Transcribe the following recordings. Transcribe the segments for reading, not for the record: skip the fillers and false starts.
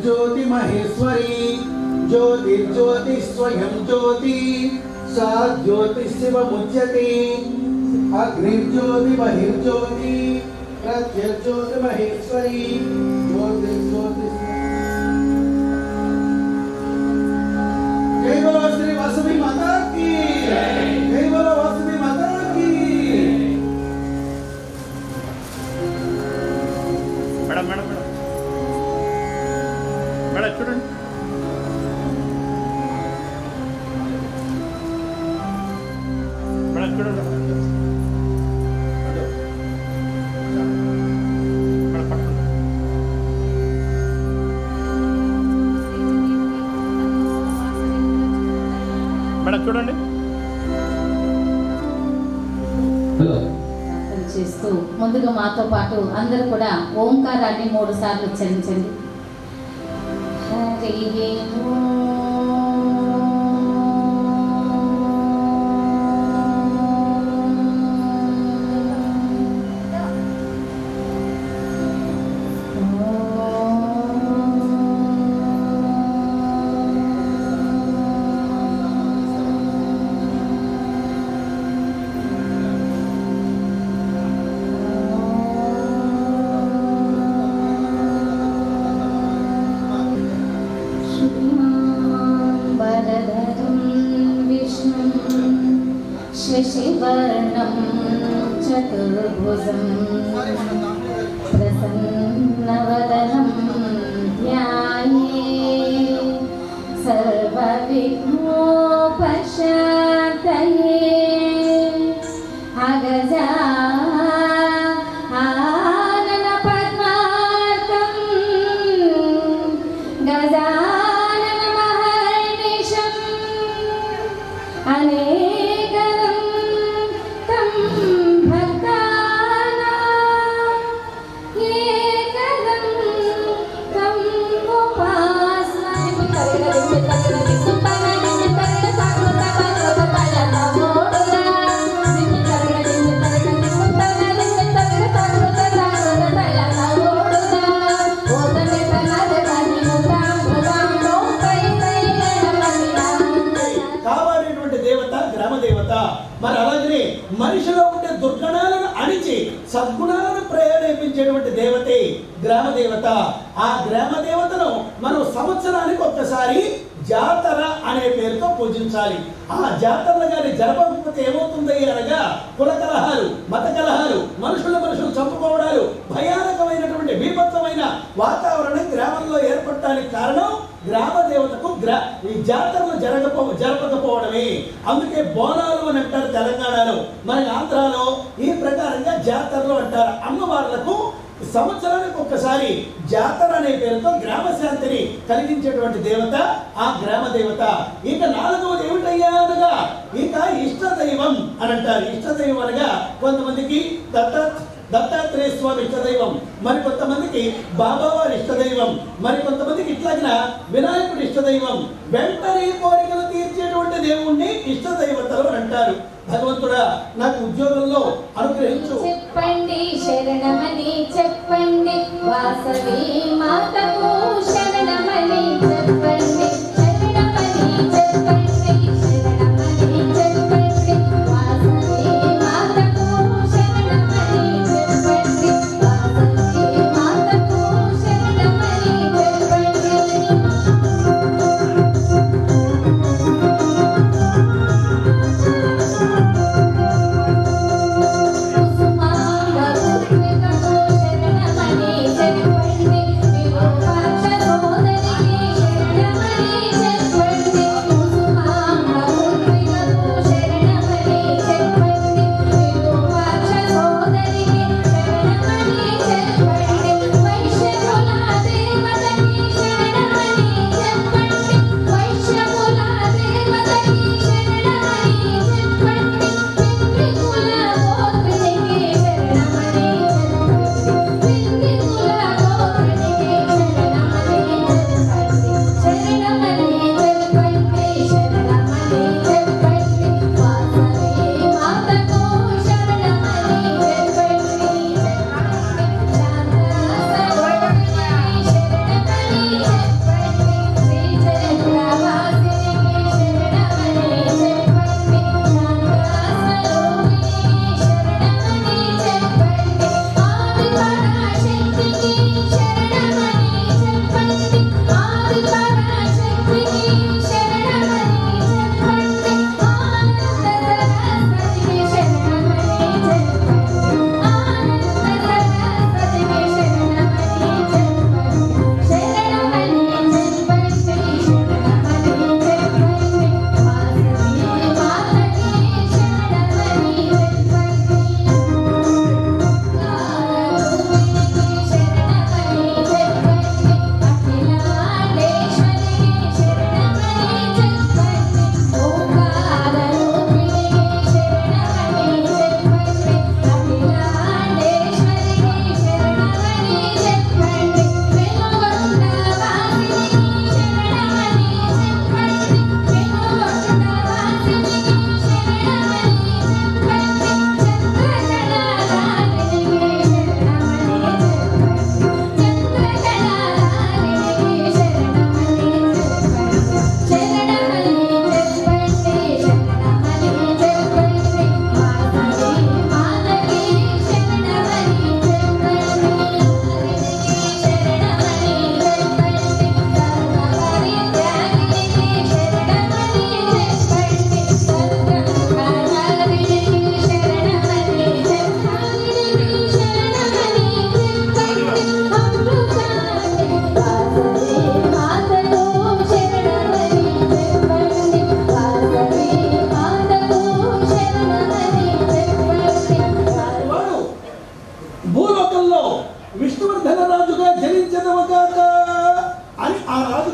ज्योति महेश्वरी ज्योति स्वयं ज्योति सा ज्योति शिवमुच्यते अग्निर्ज्योति बहिर्ज्योति प्रत्यज्योति महेश्वरी ज्योति जय बोलो श्री वासवी माता की जय बोलो वासवी माता की। मैडम मैडम मैडम मैडम చూడండి मैडम చూడండి మేడం చూడండి చేస్తూ ముందుగా మాతో పాటు అందరూ కూడా ఓంకారాన్ని 3 సార్లు ఉచ్చరించండి. शशिवर्णं चतुर्भुजं प्रसन्नवदनं ध्यायेत् सर्वविघ्नोपशान्तये अगजा आननपद्मार्कं गजाननमहर्निशम् अनेकदं तं भक्तानां एकदं तं కాపాడేటువంటి దేవత గ్రామ దేవత. మరి అలాగనే మనిషిలో ఉండే దుర్గుణాలను అణిచి సద్గుణాలను ప్రేరేపించేటువంటి దేవతే గ్రామ దేవత. ఆ గ్రామ దేవతను మనం సంవత్సరానికి ఒక్కసారి జాతర అనే పేరుతో పూజించాలి. ఆ జాతరలు గాని జరపకపోతే ఏమవుతుంది అనగా కుల కలహాలు, మత కలహాలు, మనుషులు చంపుకోవడాలు, భయానకమైనటువంటి విపత్తమైన వాతావరణం గ్రామంలో ఏర్పడటానికి కారణం గ్రామ దేవతకు ఈ జాతరలు జరపకపోవడమే. అందుకే బోనాలు అని అంటారు తెలంగాణలో, మన ఆంధ్రాలో ఈ ప్రకారంగా జాతరలు అంటారు. అమ్మవార్లకు సంవత్సరానికి ఒక్కసారి జాతర అనే పేరుతో గ్రామ శాంతిని కలిగించేటువంటి దేవత ఆ గ్రామ దేవత. ఇక నాలుగవది ఏమిటయ్యా అనగా ఇక ఇష్ట దైవం అని అంటారు. ఇష్ట దైవం అనగా కొంతమందికి దత్తాత్రేయ స్వామి ఇష్టదైవం, మరి కొంతమందికి బాబావారి ఇష్టదైవం, మరి కొంతమందికి ఇట్లాగిన వినాయకుడి ఇష్టదైవం. వెంటనే కోరికలు తీర్చేటువంటి దేవుణ్ణి ఇష్టదైవతలు అంటారు. భగవంతుడా నాకు ఉద్యోగంలో అనుగ్రహించు. చెప్పండి శరణమని చెప్పండి, వాసవి మాతకు శరణమని చెప్పండి. శరణమని చెప్పండి, శరణమని చెప్పండి, వాసవి మాతకు శరణమని చెప్పండి. వాసవి మాతకు శరణమని చెప్పండి. శరణమని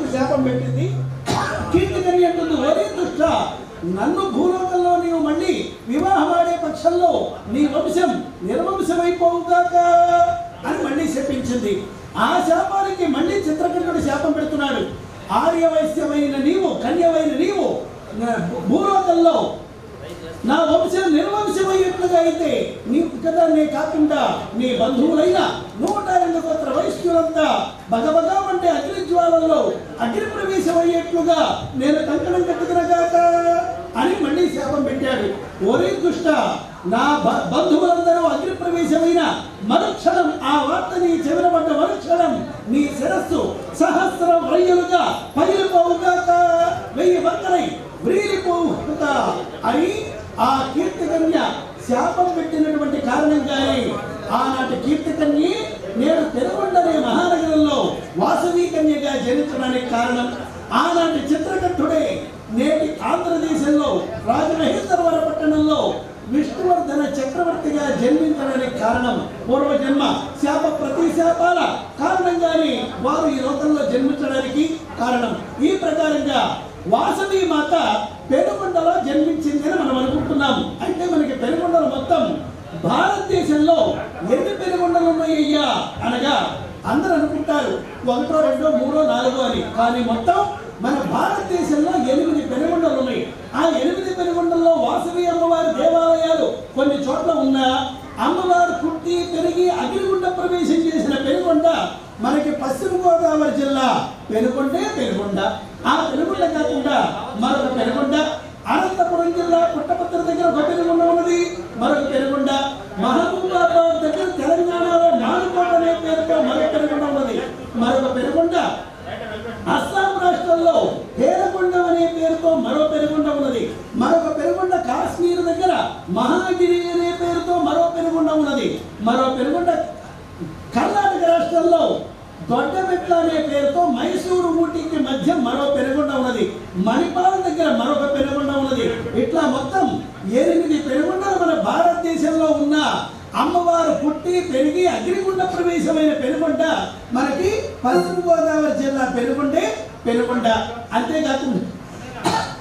ఎందుకు శాపం పెట్టింది? కీర్తికని అంటుంది, ఒరే దుష్ట, నన్ను భూలోకంలో నీవు మళ్ళీ వివాహమాడే పక్షంలో నీ వంశం నిర్వంశమైపోవుగాక అని మళ్ళీ శపించింది. ఆ శాపానికి మళ్ళీ చిత్రకంఠుడు శాపం పెడుతున్నాడు. ఆర్యవైశ్యమైన నీవు, కన్యవైన నీవు భూలోకంలో నా వంశం నిర్వంశమయ్యేట్లుగా అయితే నీవు కదాన్నే కాకుండా నీ బంధువులైన 108 గోత్ర వైశ్యులంతా బగబగా అంటే అగ్నిజ్వాలలో అగ్ని ప్రవేశమయ్యేట్లుగా నేను కంకణం కట్టుకునగాక అని మళ్ళీ శాపం పెట్టాడు. ఓరే దుష్ట, నా బంధువులందరూ అగ్ని ప్రవేశమైన మరుక్షణం, ఆ వార్త నీ చెవినబడ్డ మరుక్షణం నీ శిరస్సు సహస్ర వ్రయ్యులుగా పగిలిపోవుగాక, 1000 వంకరై వ్రీలిపోవుగాక అని ఆ కీర్తికన్య శాపం పెట్టినటువంటి కారణంగానే ఆనాటి కీర్తికన్య నేడు పెనుగొండనే మహానగరంలో వాసవి కన్యగా జనించడానికి కారణం. ఆనాటి చిత్రకంఠుడే నేటి ఆంధ్రదేశంలో రాజమహేంద్రవర పట్టణంలో విష్ణువర్ధన చక్రవర్తిగా జన్మించడానికి కారణం. పూర్వజన్మ శాప ప్రతిశాపాల కారణంగానే వారు ఈ లోకంలో జన్మించడానికి కారణం. ఈ ప్రకారంగా వాసవి మాత పెనుగొండలో జన్మించిందని మనం అనుకుంటున్నాం. అంటే మనకి పెనుగొండలు మొత్తం భారతదేశంలో ఎన్ని పెనుగొండలు ఉన్నాయ్యా అనగా అందరూ అనుకుంటారు 1, 2, 3, 4 అని. కానీ మొత్తం మన భారతదేశంలో 8 పెనుగొండలు ఉన్నాయి. ఆ 8 పెనుగొండల్లో వాసవి అమ్మవారి దేవాలయాలు కొన్ని చోట్ల ఉన్నా, అమ్మవారు పుట్టి పెరిగి అగ్నిగుండ ప్రవేశం చేసిన పెనుగొండ మనకి పశ్చిమ గోదావరి జిల్లా పెనుగొండే పెనుగొండ. ఆ పెనుగొండ కాకుండా మరొక పెనుగొండ, అనంతపురం జిల్లా పుట్టపత్ర దగ్గర ఒక పెనుగొండ ఉన్నది, మరొక పెనుగొండ, మహబూబాబాద్ దగ్గర తెలంగాణలో నాలుకోట అనే పేరుతో మరొక పెనుగొండ ఉన్నది, మరొక పెనుగొండ అస్సాం రాష్ట్రంలో హేరకొండ అనే పేరుతో మరో పెనుగొండ ఉన్నది, మరొక పెనుగొండ కాశ్మీర్ దగ్గర మహాగిరి అనే పేరుతో మరో పెనుగొండ ఉన్నది, మరో పెనుగొండ కర్ణాటక రాష్ట్రంలో దొడ్డమెట్ల అనే పేరుతో మైసూరు ఊటీకి మధ్య మరో పెనుగొండ ఉన్నది, మణిపాల్ దగ్గర మరొక పెనుగొండ ఉన్నది. ఇట్లా మొత్తం 8 పెనుగొండలు మన భారతదేశంలో ఉన్న అమ్మవారు పుట్టి పెరిగి అగ్నిగుండ ప్రవేశమైన పెనుగొండ మనకి పశ్చిమ గోదావరి జిల్లా పెనుగొండే పెనుగొండ. అంతేకాకుండా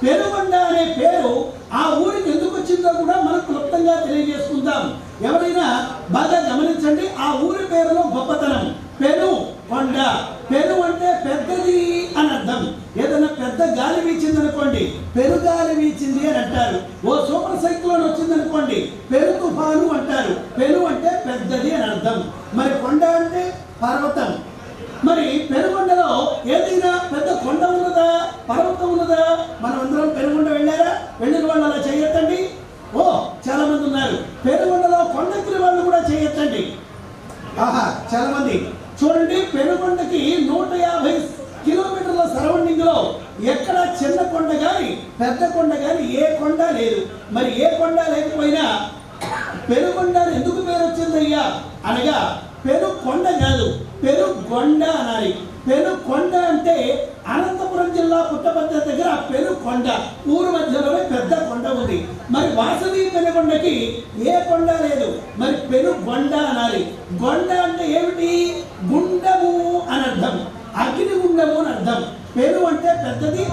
పెనుగొండ అనే పేరు ఆ ఊరికి ఎందుకు వచ్చిందో కూడా మనం క్లుప్తంగా తెలియజేసుకుందాం. ఎవరైనా బాగా గమనించండి, ఆ ఊరి పేరులో గొప్పతనం. పెను కొండ, పెను అంటే పెద్దది అని అర్థం. ఏదైనా పెద్ద గాలి వీచింది అనుకోండి, పెరుగాలి వీచింది అని అంటారు. ఓ సూపర్ సైక్లోన్ వచ్చింది అనుకోండి, పెరు తుఫాను అంటారు. పెను అంటే పెద్దది అని అర్థం. మరి కొండ అంటే పర్వతం. మరి పెనుగొండలో ఏదైనా పెద్ద కొండ ఉన్నదా, పర్వతం ఉన్నదా? మనం అందరం పెనుగొండ వెళ్ళారా? వెళ్ళిన వాళ్ళు అలా చేయొద్దండి. ఓ చాలా మంది ఉన్నారు. పెనుగొండలో కొండెక్కిన వాళ్ళు కూడా చేయొద్దండి. ఆహా, చాలా మంది చూడండి. పెనుగొండకి 150 కిలోమీటర్ల సరౌండింగ్ లో ఎక్కడ చిన్న కొండ గాని పెద్ద కొండ గాని ఏ కొండ లేదు. మరి ఏ కొండ లేకపోయినా పెనుగొండ ఎందుకు పేరు వచ్చిందయ్యా అనగా, పెను కొండ కాదు, పెనుగొండ అనాలి. పెనుకొండ అంటే అనంతపురం జిల్లా పుట్టపర్తి దగ్గర పెనుకొండ ఊరు మధ్యలోనే పెద్ద కొండ ఉంది. మరి వాసవి పెనుగొండకి ఏ కొండ లేదు, మరి పెనుగొండ అనాలి. గొండ అంటే ఏమిటి? గుండము అని అర్థం, అగ్నిగుండము అని అర్థం. పెను అంటే పెద్దది,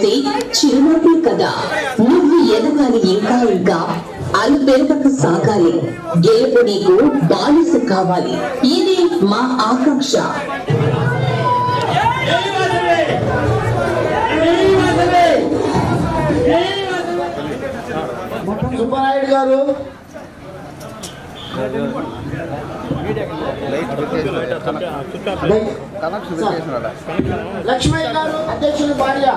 చూస్తే చిరునవ్వులు కదా. నువ్వు ఎదగాలి ఇంకా ఇంకా, అలుపెరగక సాగాలి. గెలుపు నీకు బానిస కావాలి. ఇది మా ఆకాంక్ష. సుబ్బరాయుడు గారు, లక్ష్మయ్య గారు అధ్యక్షుని భార్య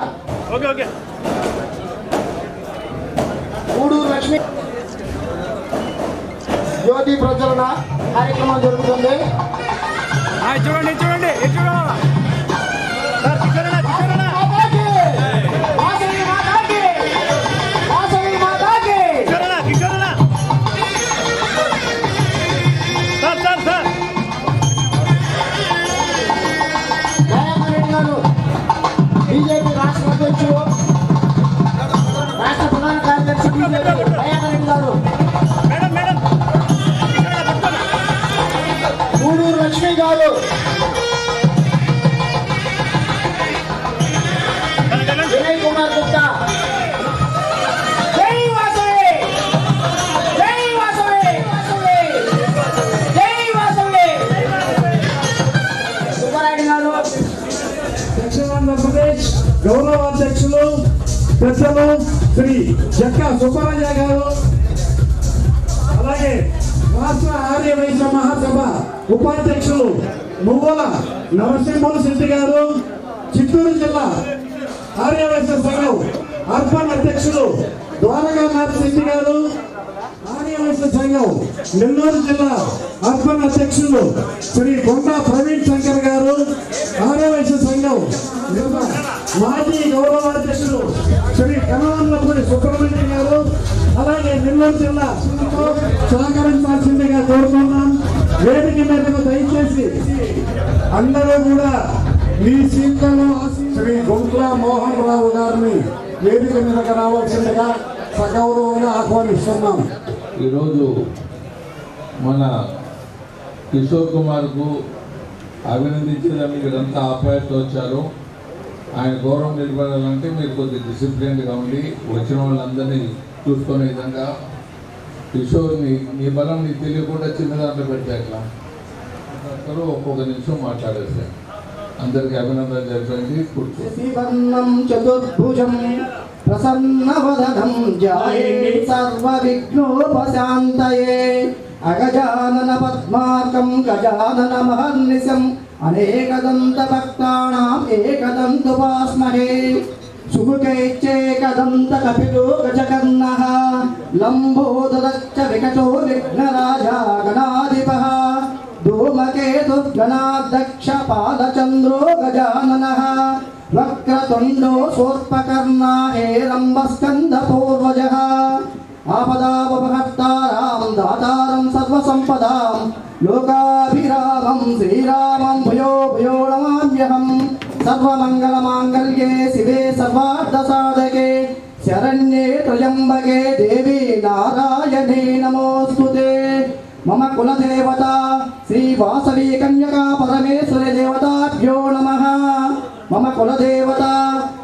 గూడూరు లక్ష్మి. జ్యోతి ప్రజ్వలన కార్యక్రమం జరుగుతుంది. చూడండి చూడండి బీజేపీ రాష్ట్ర అధ్యక్షుడు, రాష్ట్ర ప్రధాన కార్యదర్శి బీజేపీ దయాకరెడ్డి గారు, గూడూరు లక్ష్మి గారు, వినయ్ కుమార్ గుప్తా. జై వాసవి, జై వాసవి, జై వాసవి. సుబ్బారెడ్డి గారు, దక్షిణాంధ్రప్రదేశ్ గౌరవ అధ్యక్షులు పెద్దలు శ్రీ జక్క సుబ్బరాజ గారు, అలాగే రాష్ట్ర ఆర్య వైశ్య మహాసభ ఉపాధ్యక్షులు మువ్వల నరసింహుల శెట్టి గారు, చిత్తూరు జిల్లా ఆర్య వైశ్య సంఘం అర్బన్ అధ్యక్షులు ద్వారకానాథ్ శెట్టి గారు, ఆర్య వైశ్య సంఘం నెల్లూరు జిల్లా అర్బన్ అధ్యక్షులు శ్రీ కొండా ప్రవీణ్ శంకర్ గారు, ఆర్య వైశ్య సంఘం మాజీ గౌరవాధ్యక్షులు శ్రీ కనవన్లపూడి సుబ్రహ్మణ్యం గారు, అలాగే నెల్లూరు జిల్లా సహకరించాల్సిందిగా కోరుతున్నాం. వేదిక మీదకు దయచేసి అందరూ కూడా మీ సీట్లలో శ్రీ గుంట్ల మోహన్ రావు గారిని వేదిక మీదకు రావాల్సిందిగా సగౌరవంగా ఆహ్వానిస్తున్నాం. ఈరోజు మన కిషోర్ కుమార్కు అభినందించడానికి మీరంతా ఆప్యాయత వచ్చారు. ఆయన గౌరవం నిలబడాలంటే మీరు కొద్దిగా డిసిప్లిన్గా ఉండి వచ్చిన వాళ్ళందరినీ చూసుకునే విధంగా కిషోర్ని నీ బలం నీకు తెలియకుండా చిన్న దాంట్లో పెడితే ఎట్లా అందరూ ఒక్కొక్క నిమిషం మాట్లాడేసారు. అందరికీ అభినందన చెప్పండి. కూర్చోండి. చతుర్భుజం ప్రసన్నవదనం ధ్యాయే సర్వ విఘ్నోపశాంతయే అగజానన పద్మార్కం గజానన మహర్నిశం అనేకదంత భక్తానాం ఏకదంతుపాస్మహే సుముఖైశ్చేకదంత కపిలో గజకర్ణః లంబోదరశ్చ వికటో విఘ్నరాజా గణాధిపః ధూమకేతుర్గణాధ్యక్ష పాదచంద్రో గజాననః వక్రతుండో సోత్పకర్ణా హేరంబస్కందపూర్వజः ఆపదాపహర్తారాం దాతారం సర్వసంపదాం లోకాభిరామం శ్రీరామం భూయో భూయో నమామ్యహం. సర్వమంగళమాంగళ్యే శివే సర్వార్థసాధకే శరణ్యే త్రయంబకే దేవి నారాయణే నమోస్తుతే. మమ కులదేవత శ్రీ వాసవి కన్యకా పరమేశ్వరి దేవతాభ్యో నమః. మమ కులదేవత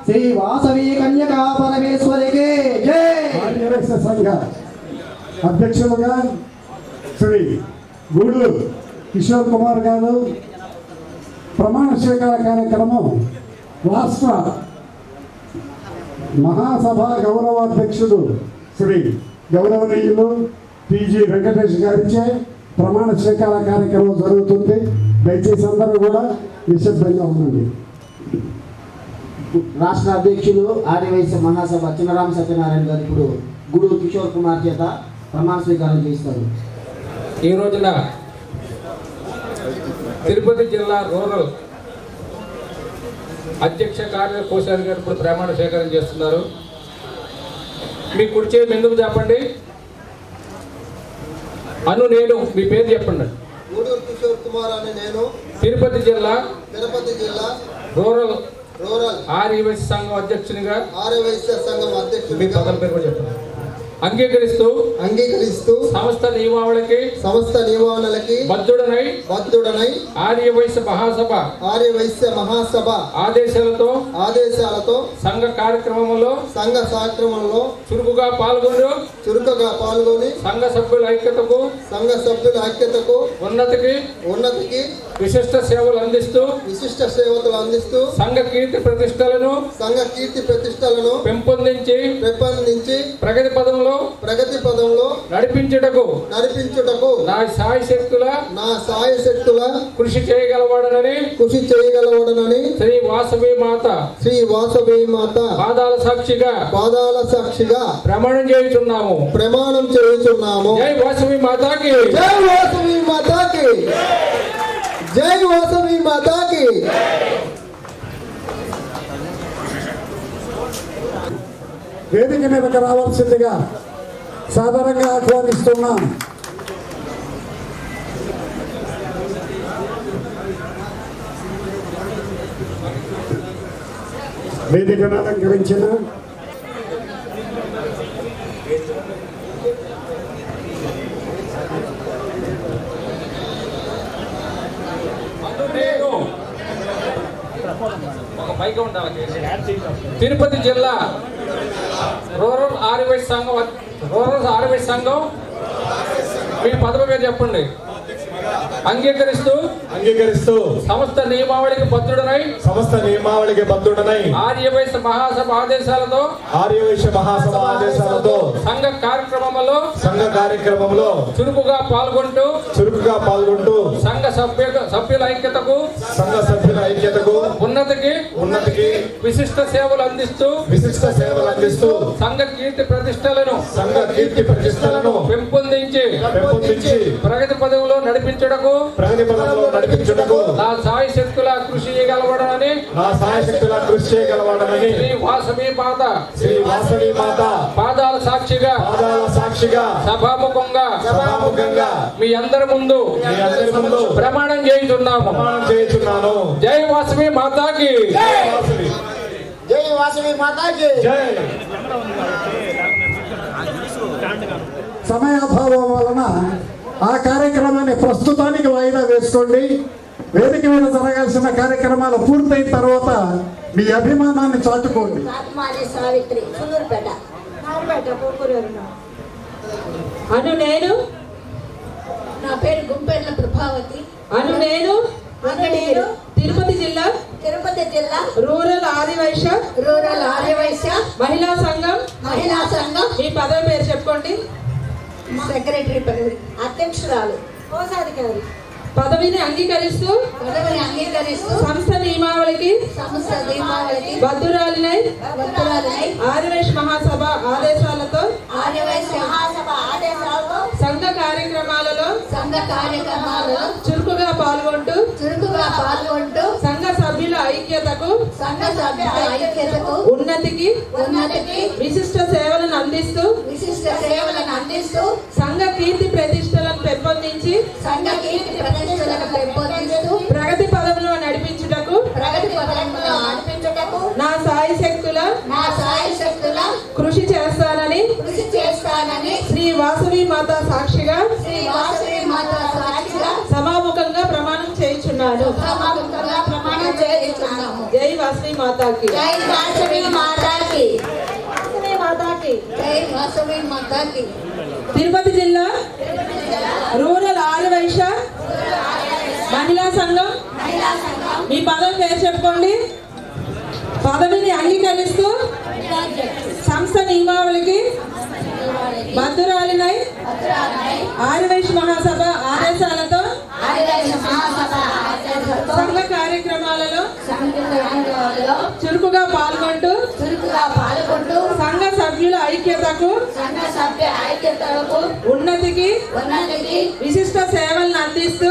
శ్రీ వాసవి కన్యకా పరమేశ్వరికి జై. ఆర్యవైశ్య సంఘ అధ్యక్షులుగా శ్రీ గూడూరు కిషోర్ కుమార్ గారు ప్రమాణ స్వీకార కార్యక్రమం రాష్ట్ర మహాసభ గౌరవాధ్యక్షుడు శ్రీ గౌరవనీయులు టీజీ వెంకటేష్ గారిచే ప్రమాణ స్వీకార కార్యక్రమం జరుగుతుంది. దయచేసి అందరూ కూడా నిశ్శబ్దంగా ఉండండి. రాష్ట్ర అధ్యక్షులు ఆర్యవైశ్య మహాసభ చిన్నరామ సత్యనారాయణ గారు ఇప్పుడు గూడూరు కిషోర్ కుమార్ చేత ప్రమాణ స్వీకారం చేస్తారు. ఈ రోజున తిరుపతి జిల్లా రూరల్ అధ్యక్ష కార్యకోశారి గారు ఇప్పుడు ప్రమాణ స్వీకారం చేస్తున్నారు. మీ కుడి చేతి ఎందుకు చెప్పండి. నేను మీ పేరు చెప్పండి. గూడూరు కిషోర్ కుమార్ అని నేను తిరుపతి జిల్లా రూరల్ రూరల్ ఆర్యవైశ్య సంఘం అధ్యక్షునిగా ఆర్యవైశ్య సంఘం మీ అధ్యక్షుడిగా పదం పేరు కూడా చెప్పండి. అంగీకరిస్తూ సమస్త నియమావళికి బద్ధుడనై ఆర్యవైశ్య మహాసభ ఆదేశాలతో సంఘ కార్యక్రమంలో చురుకుగా పాల్గొని సంఘ సభ్యుల ఐక్యతకు ఉన్నతికి విశిష్ట సేవలు అందిస్తూ సంఘ కీర్తి ప్రతిష్టలను పెంపొందించి ప్రగతి పదంలో నడిపించుటకు నా సాయి శక్తుల కృషి చేయగలవాడనని శ్రీ వాసవి మాత పాదాల సాక్షిగా ప్రమాణం చేయుచున్నాము. జై వాసవి మాతాకి. జై వాసవి మాతాకి. వేదిక మీదకి రావాల్సిందిగా సాధారణంగా ఆహ్వానిస్తున్నాం. వేదికను అలంకరించిన తిరుపతి జిల్లా రూరల్ ఆర్యవైశ్య సంఘం మీ పదవి మీద చెప్పండి. అంగీకరిస్తూ సమస్త నియమావళికి బద్ధుడనై ఆర్యవైశ్య మహాసభ ఆదేశాలతో సంఘ కార్యక్రమంలో చురుకుగా పాల్గొంటూ సంఘ సభ్యుల ఐక్యతకు ఉన్నతికి విశిష్ట సేవలు అందిస్తూ సంఘ కీర్తి ప్రతిష్టలను పెంపొందించి ప్రగతి పదంలో నడిపించుటకు నా సాయి శక్తుల కృషి చేయగలవాడనని శ్రీ వాసవి మాత పాదాల సాక్షిగా సభాముఖంగా మీ అందరి ముందు ప్రమాణం చేయుచున్నాము. జై వాసవి మాతాకి. సమయాభావం వలన ఆ కార్యక్రమాన్ని ప్రస్తుతానికి వాయిదా వేసుకోండి. వేదిక మీద జరగాల్సిన కార్యక్రమాలు పూర్తయిన తర్వాత మీ అభిమానాన్ని చాటుకోండి. నేను నా పేరు గుంపెర్ల ప్రభావతి. నేను తిరుపతి జిల్లా రూరల్ ఆదివైశ్య మహిళా సంఘం మీ పదవి పేరు చెప్పుకోండి. సెక్రటరీ పదవి, అధ్యక్షురాలు, కోశాధికారి పదవిని అంగీకరిస్తూ సంస్థ నియమావళికి బద్ధురాలినై ఆర్యవైశ్య మహాసభ ఆదేశాలతో సంఘ కార్యక్రమాలలో చురుకుగా పాల్గొంటూ సంఘ సభ్యుల ఐక్యతకు ఉన్నతికి విశిష్ట సేవలను అందిస్తూ సంఘ కీర్తి ప్రతిష్టలను పెంపొందించి ప్రగతి పదంలో నడిపించుటకు నా సాయి శక్తుల కృషి చేస్తానని శ్రీ వాసవి మాత సాక్షిగా సమాముఖంగా ప్రమాణం చేయుచున్నాను. జై వాసవి మాతాకి. తిరుపతి జిల్లా రూరల్ ఆర్యవైశ్య మహిళా సంఘం మీ పదవి పేరు చెప్పుకోండి. పదవిని అంగీకరిస్తూ సంస్థ నియమావళికి బద్ధురాలినై ఆర్యవైశ్య మహాసభ ఆదేశాలతో సంఘ కార్యక్రమాలలో చురుకుగా పాల్గొంటూ సంఘ సభ్యుల ఐక్యతకు ఉన్నతికి విశిష్ట సేవలను అందిస్తూ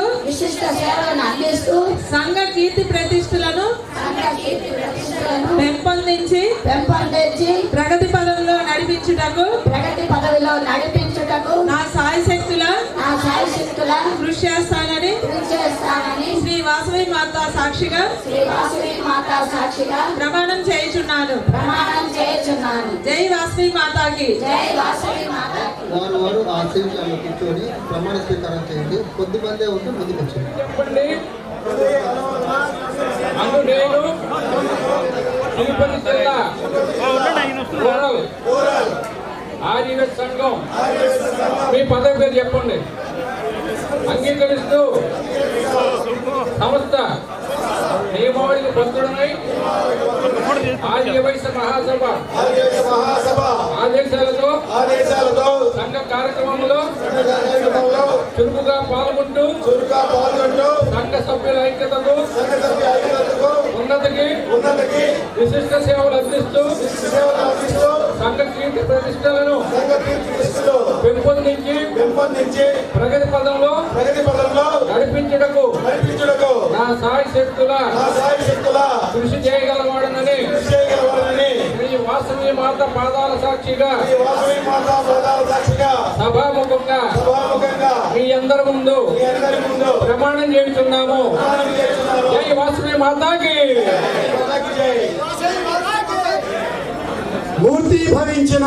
సంఘ కీర్తి ప్రతిష్టలను పెంపొందించి ప్రగతి పదంలో నడిపించుటకు నా సాయి శక్తుల కృషి చేస్తానని శ్రీ వాసవి మాత సాక్షిగా ప్రమాణం చేయుచున్నాను. జై వాసవి మాతాకి. వారు ఆ సీట్లలో కూర్చొని ప్రమాణ స్వీకారం చేయండి. కొద్దిమందే ఉంటే ముందుకు వచ్చండి. చెప్పండి. అందు నేను తిరుపతి జిల్లా రూరల్ ఆర్యవేశ సంఘం మీ పదవి పేరు చెప్పండి. అంగీకరిస్తూ సంస్థ నియమావళికి బద్ధుడనై ఆర్యవైశ్య మహాసభ ఆదేశాలతో సంఘ కార్యక్రమంలో చురుకుగా పాల్గొంటూ సంఘ సభ్యుల ఐక్యతకు ఉన్నతికి విశిష్ట సేవలు అందిస్తూ సంఘ కీర్తి ప్రతిష్టలను పెంపొందించి ప్రగతి పదంలో నడిపించుటకు నా సాయి శక్తుల కృషి చేయగలవాడనని శ్రీ వాసవి మాత పాదాల సాక్షిగా సభాముఖంగా మీ అందరి ముందు ప్రమాణం చేస్తున్నాము. జై వాసవి మాతాకి. మూర్తి భవించిన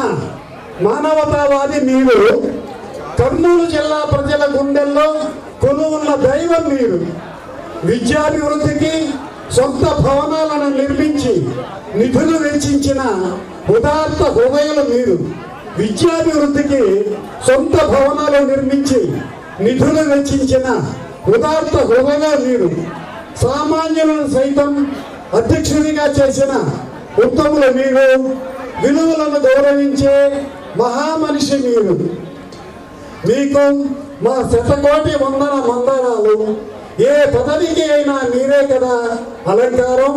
మానవతావాది మీరు, కర్నూలు జిల్లా ప్రజల గుండెల్లో కొలువున్న దైవం మీరు. విద్యాభివృద్ధికి సొంత భవనాలను నిర్మించి నిధులు వెచ్చించిన ఉదాత్త హృదయులు మీరు. విద్యాభివృద్ధికి సొంత భవనాలు నిర్మించి నిధులు వెచ్చించిన ఉదాత్త హృదయులు మీరు. సామాన్యులను సైతం అధ్యక్షునిగా చేసిన ఉత్తములు మీరు. విలువలను గౌరవించే మహామనిషి మీరు. మీకు మా శతకోటి వందన మందనాలు. ఏ పదవికి అయినా మీరే కదా అలంకారం.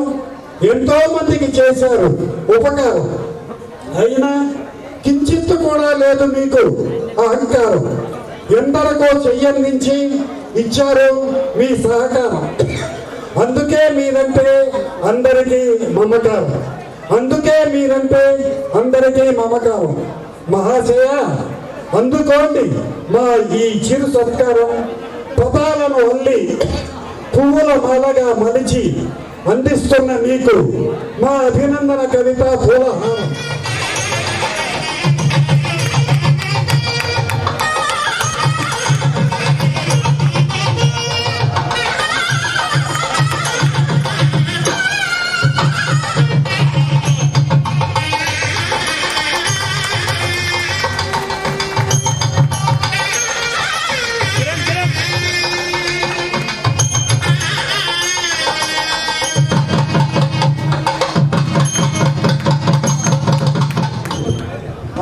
ఎంతో మందికి చేశారు ఉపకారం, అయినా కించిత్తు కూడా లేదు మీకు అహంకారం. ఎందరికో చెయ్యందించి ఇచ్చారు మీ సహకారం. అందుకే మీరంటే అందరికీ మమకారం. అందుకే మీరంటే అందరికీ మమకారం. మహాశయ, అందుకోండి మా ఈ చిరు సత్కారం. పదాలను అల్లి పువ్వుల మాలగా మలిచి అందిస్తున్న మీకు మా అభినందన కవిత పూలహారం.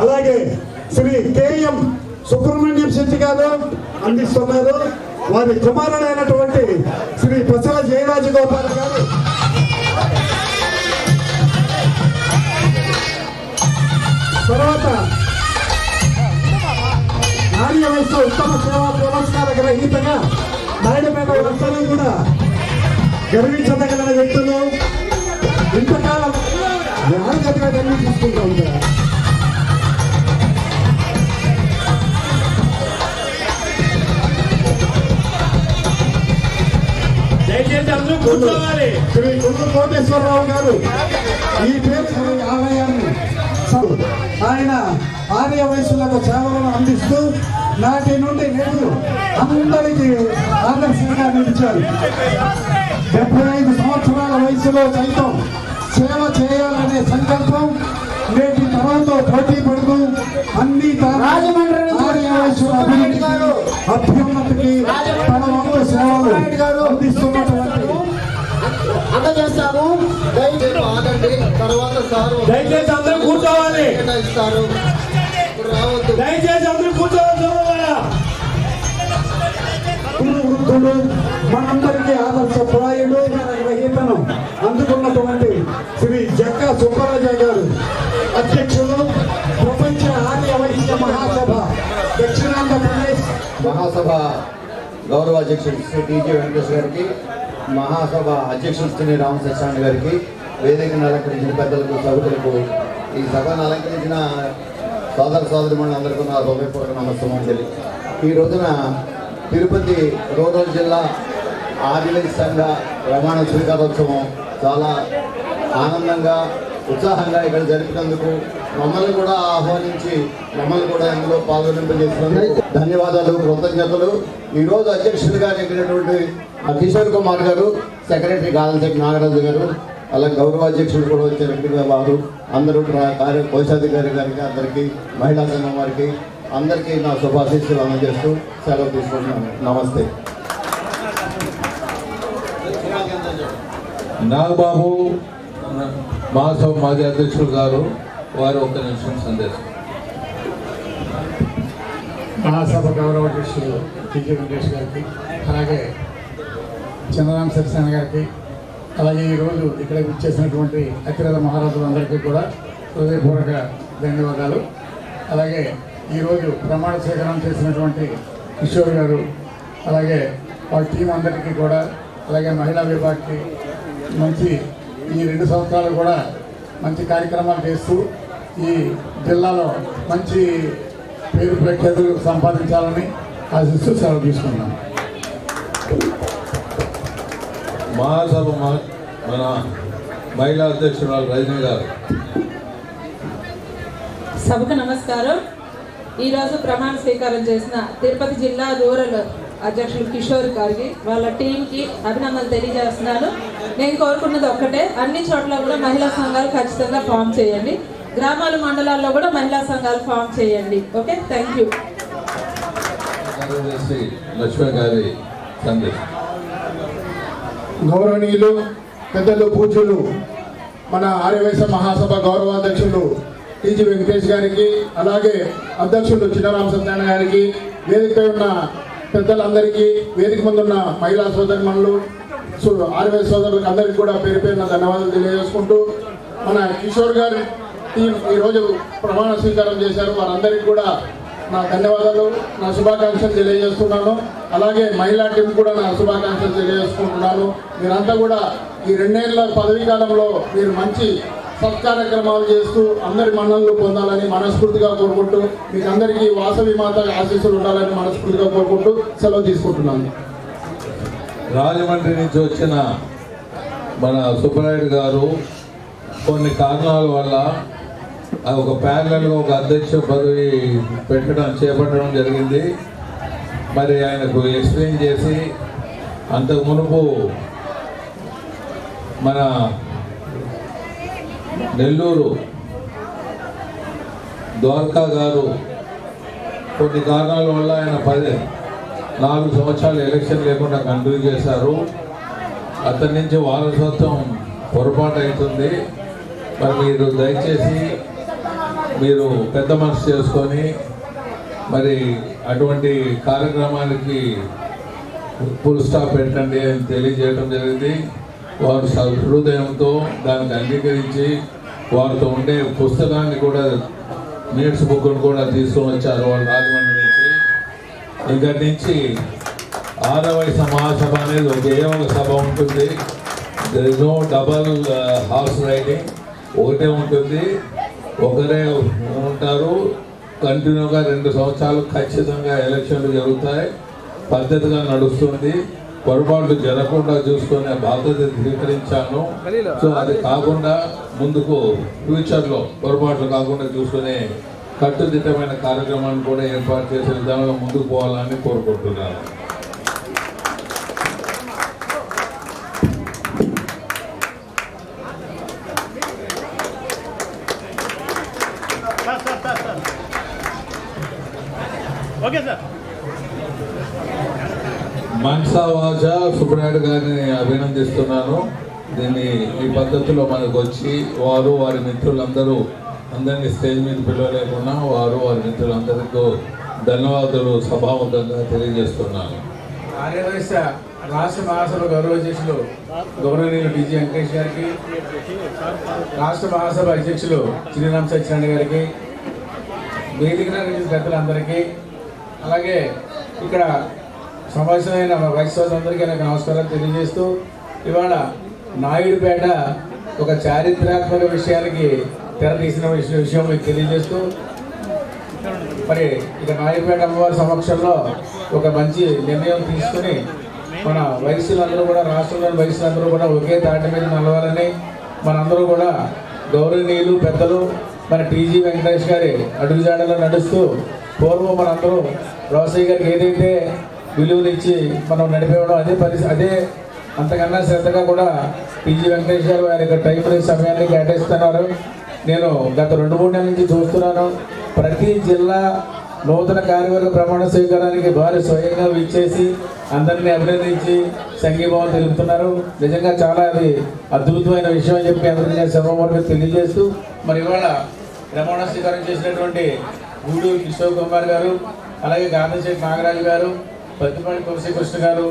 అలాగే శ్రీ కేఎం సుబ్రహ్మణ్యం శెట్టి గారు అందిస్తున్నారు. వారి కుమారుడైనటువంటి శ్రీ పసల జయరాజు గోపాల్ గారు, తర్వాత ఆర్యవైశ్య ఉత్తమ సేవా పురస్కార గ్రహీతగా నాయుడుపేట వరుసలు కూడా గర్వించదగిన వ్యక్తులు. ఇంతకాలం వ్యాధిగతిగా తీసుకుంటూ ఉంటారు. శ్రీ గుండు కోటేశ్వరరావు గారు ఈ పేరు ఆలయాన్ని ఆయన ఆర్య వయసులకు సేవలను అందిస్తూ నాటి నుండి నేడు అందరికీ ఆదర్శంగా నిలిచారు. 75 సంవత్సరాల వయసులో సైతం సేవ చేయాలనే సంకల్పం నేటి తరంతో పోటీ పడుతూ అన్ని అభ్యున్నతికి తన వంతు సేవలు అందిస్తున్నటువంటి అందజేస్తాము. దయచేసి ఆగండి. తర్వాత సార్ దయచేసి అందరూ కూర్చోవాలి. ఇస్తారు. రావద్దు. దయచేసి అందరూ కూర్చోవాలి. వృద్ధుడు మనందరికీ ఆదర్శప్రాయుడు గ్రహీతను అందుకున్నటువంటి శ్రీ జక్క సుబ్బరాజయ్య గారు అధ్యక్షులు, ప్రపంచ ఆర్య వైశ్య మహాసభ దక్షిణాంధ్రప్రదేశ్ మహాసభ గౌరవ అధ్యక్షుడు శ్రీ టీజీ వెంకటేష్ గారికి, మహాసభ అధ్యక్షుడు శ్రీ రామసత్యాన్ని గారికి, వేదికను అలంకరించిన పెద్దలకు, సభ్యులకు, ఈ సభను అలంకరించిన సోదర సోదరిమణులు అందరికీ నా హృదయపూర్వక నమస్కారం. ఈ రోజున తిరుపతి రూరల్ జిల్లా ఆదివాసీ సంఘ ప్రమాణ స్వీకారోత్సవం చాలా ఆనందంగా, ఉత్సాహంగా ఇక్కడ జరిపినందుకు మమ్మల్ని కూడా ఆహ్వానించి మమ్మల్ని కూడా ఇందులో పాల్గొనింపజేసినందుకు ధన్యవాదాలు, కృతజ్ఞతలు. ఈరోజు అధ్యక్షుడిగా ఎక్కినటువంటి కిషోర్ కుమార్ గారు, సెక్రటరీ గాలంశెట్టి నాగరాజు గారు, అలాగే గౌరవ అధ్యక్షుడు కూడా వచ్చారు వారు, అందరూ కోశాధికారి గారికి, అందరికీ మహిళా సంఘం వారికి అందరికీ నా శుభాశీస్సులు అందజేస్తూ సెలవు తీసుకుంటున్నాను. నమస్తే. నాగబాబు మహాసభ మాజీ అధ్యక్షుడు గారు, వారు ఒక నిమిషం సందేశం. మహాసభ గౌరవ అధ్యక్షుడు టీజీ వెంకటేష్ గారికి, అలాగే చంద్రరామ సత్యనారాయణ గారికి, అలాగే ఈరోజు ఇక్కడ ఇచ్చేసినటువంటి అతిరథ మహారాజులందరికీ కూడా హృదయపూర్వక ధన్యవాదాలు. అలాగే ఈరోజు ప్రమాణ స్వీకారం చేసినటువంటి కిషోర్ గారు, అలాగే వాళ్ళ టీం అందరికీ కూడా, అలాగే మహిళా విభాగ్కి మంచి ఈ 2 సంవత్సరాలు కూడా మంచి కార్యక్రమాలు చేస్తూ ఈ జిల్లాలో మంచి పేరు ప్రఖ్యాతులు సంపాదించాలని ఆశిస్తూ సెలవు తీసుకున్నాను. మహాసభ మన మహిళా అధ్యక్షురాలు రజనీ గారు. సభకు నమస్కారం. ఈరోజు ప్రమాణ స్వీకారం చేసిన తిరుపతి జిల్లా రూరల్ అధ్యక్షులు కిషోర్ గారికి, వాళ్ళ టీంకి అభినందనలు తెలియజేస్తున్నాను. నేను కోరుకున్నది ఒక్కటే, అన్ని చోట్ల కూడా మహిళా సంఘాలు ఖచ్చితంగా ఫామ్ చేయండి. గ్రామాలు, మండలాల్లో కూడా మహిళా సంఘాలు ఫామ్ చేయండి. Okay, thank you. లక్ష్మీ గారి సందేశం. గౌరవనీయులు పెద్దలు పూజ్యులు మన ఆర్యవైశ్య మహాసభ గౌరవాధ్యక్షులు టీజీ వెంకటేష్ గారికి, అలాగే అధ్యక్షులు చిన్నరామ సత్యనారాయణ గారికి, వేదికపై ఉన్న పెద్దలందరికీ, వేదిక ముందు ఉన్న మహిళా సోదరిమణులు, ఆర్యవైశ్య సోదరులకు అందరికీ కూడా పేరు పేరున ధన్యవాదాలు తెలియజేసుకుంటూ, మన కిషోర్ గారి టీం ఈరోజు ప్రమాణ స్వీకారం చేశారు. వారందరికీ కూడా నా ధన్యవాదాలు, నా శుభాకాంక్షలు తెలియజేస్తున్నాను. అలాగే మహిళా టీం కూడా నా శుభాకాంక్షలు తెలియజేసుకుంటున్నాను. మీరంతా కూడా ఈ 2 ఏళ్ల పదవీ కాలంలో మీరు మంచి సత్కార్యక్రమాలు చేస్తూ అందరి మన్ననలు పొందాలని మనస్ఫూర్తిగా కోరుకుంటూ, మీకు అందరికీ వాసవి మాత ఆశీస్సులు ఉండాలని మనస్ఫూర్తిగా కోరుకుంటూ సెలవు తీసుకుంటున్నాను. రాజమండ్రి నుంచి వచ్చిన మన సుబ్బరాయుడు గారు కొన్ని కారణాల వల్ల ఒక ప్యానెల్గా ఒక అధ్యక్ష పదవి చేపట్టడం జరిగింది. మరి ఆయనకు ఎక్స్ప్లెయిన్ చేసి, అంతకు మునుపు మన నెల్లూరు ద్వారకా గారు కొన్ని కారణాల వల్ల ఆయన 4 సంవత్సరాలు ఎలక్షన్ లేకుండా కంటిన్యూ చేశారు. అతని నుంచి వారసత్వం పొరపాటు అవుతుంది. మరి మీరు దయచేసి మీరు పెద్ద మనసు చేసుకొని మరి అటువంటి కార్యక్రమానికి ఫుల్ స్టాప్ పెట్టండి అని తెలియజేయడం జరిగింది. వారు హృదయంతో దానికి అంగీకరించి వారితో ఉండే పుస్తకాన్ని కూడా, నీడ్స్ బుక్ను కూడా తీసుకొని వచ్చారు వాళ్ళు రాజమండ్రి నుంచి. ఇక్కడి నుంచి ఆర్యవైశ్య మహాసభ అనేది ఒకే ఒక సభ ఉంటుంది. There is no double horse riding, ఒకటే ఉంటుంది, ఒకరే ఉంటారు. కంటిన్యూగా 2 సంవత్సరాలు ఖచ్చితంగా ఎలక్షన్లు జరుగుతాయి. పద్ధతిగా నడుస్తుంది. పొరపాట్లు జరగకుండా చూసుకునే బాధ్యత స్వీకరించాను. సో అది కాకుండా ముందుకు ఫ్యూచర్లో పొరపాట్లు కాకుండా చూసుకునే కట్టుదిట్టమైన కార్యక్రమాన్ని కూడా ఏర్పాటు చేసే విధంగా ముందుకు పోవాలని కోరుకుంటున్నాను. మనసా వాచ సుబ్రాయుడు గారిని అభినందిస్తున్నాను. దీన్ని ఈ పద్ధతిలో మనకు వచ్చి వారి మిత్రులందరూ అందరినీ స్టేజ్ మీద పిలవలేకున్నా వారి మిత్రులందరికీ ధన్యవాదాలు సభాముఖంగా తెలియజేస్తున్నాను. ఆర్యవైశ్య రాష్ట్ర మహాసభ గౌరవాధ్యక్షులు గౌరవనీయులు టీజీ వెంకటేష్ గారికి, రాష్ట్ర మహాసభ అధ్యక్షులు చిన్నరామ సత్యనారాయణ గారికి, వేదిక పెద్దలందరికీ, అలాగే ఇక్కడ సమావేశమైన వైశ్యులందరికీ నాకు నమస్కారాలు తెలియజేస్తూ, ఇవాళ నాయుడుపేట ఒక చారిత్రాత్మక విషయానికి తెరతీసిన విషయం మీకు తెలియజేస్తూ, మరి ఇక నాయుడుపేట అమ్మవారి సమక్షంలో ఒక మంచి నిర్ణయం తీసుకుని మన వైశ్యులందరూ కూడా, రాష్ట్రంలోని వైశ్యులందరూ కూడా ఒకే తాటి మీద నలవాలని మనందరూ కూడా గౌరవనీయులు పెద్దలు మన టీజీ వెంకటేష్ గారి అడుగుజాడలో నడుస్తూ పూర్వం మనందరూ రోసయ్య గారికి ఏదైతే విలువనిచ్చి మనం నడిపేవడం అదే అంతకన్నా శ్రద్ధగా కూడా టీజీ వెంకటేష్ గారు వారి యొక్క టైం సమయాన్ని కేటాయిస్తున్నారు. నేను గత 2-3 నెలల నుంచి చూస్తున్నాను. ప్రతి జిల్లా నూతన కార్యవర్గ ప్రమాణ స్వీకారానికి వారు స్వయంగా విచ్చేసి అందరినీ అభినందించి సంఘీభావం తెలుపుతున్నారు. నిజంగా చాలా అది అద్భుతమైన విషయం అని చెప్పి అందరినీ సభాముఖంగా తెలియజేస్తూ మరి ఇవాళ ప్రమాణ స్వీకారం చేసినటువంటి గూడూరు కిషోర్ కుమార్ గారు, అలాగే గాంధీశెట్టి నాగరాజు గారు, పత్తిపాటి తులసీకృష్ణ గారు,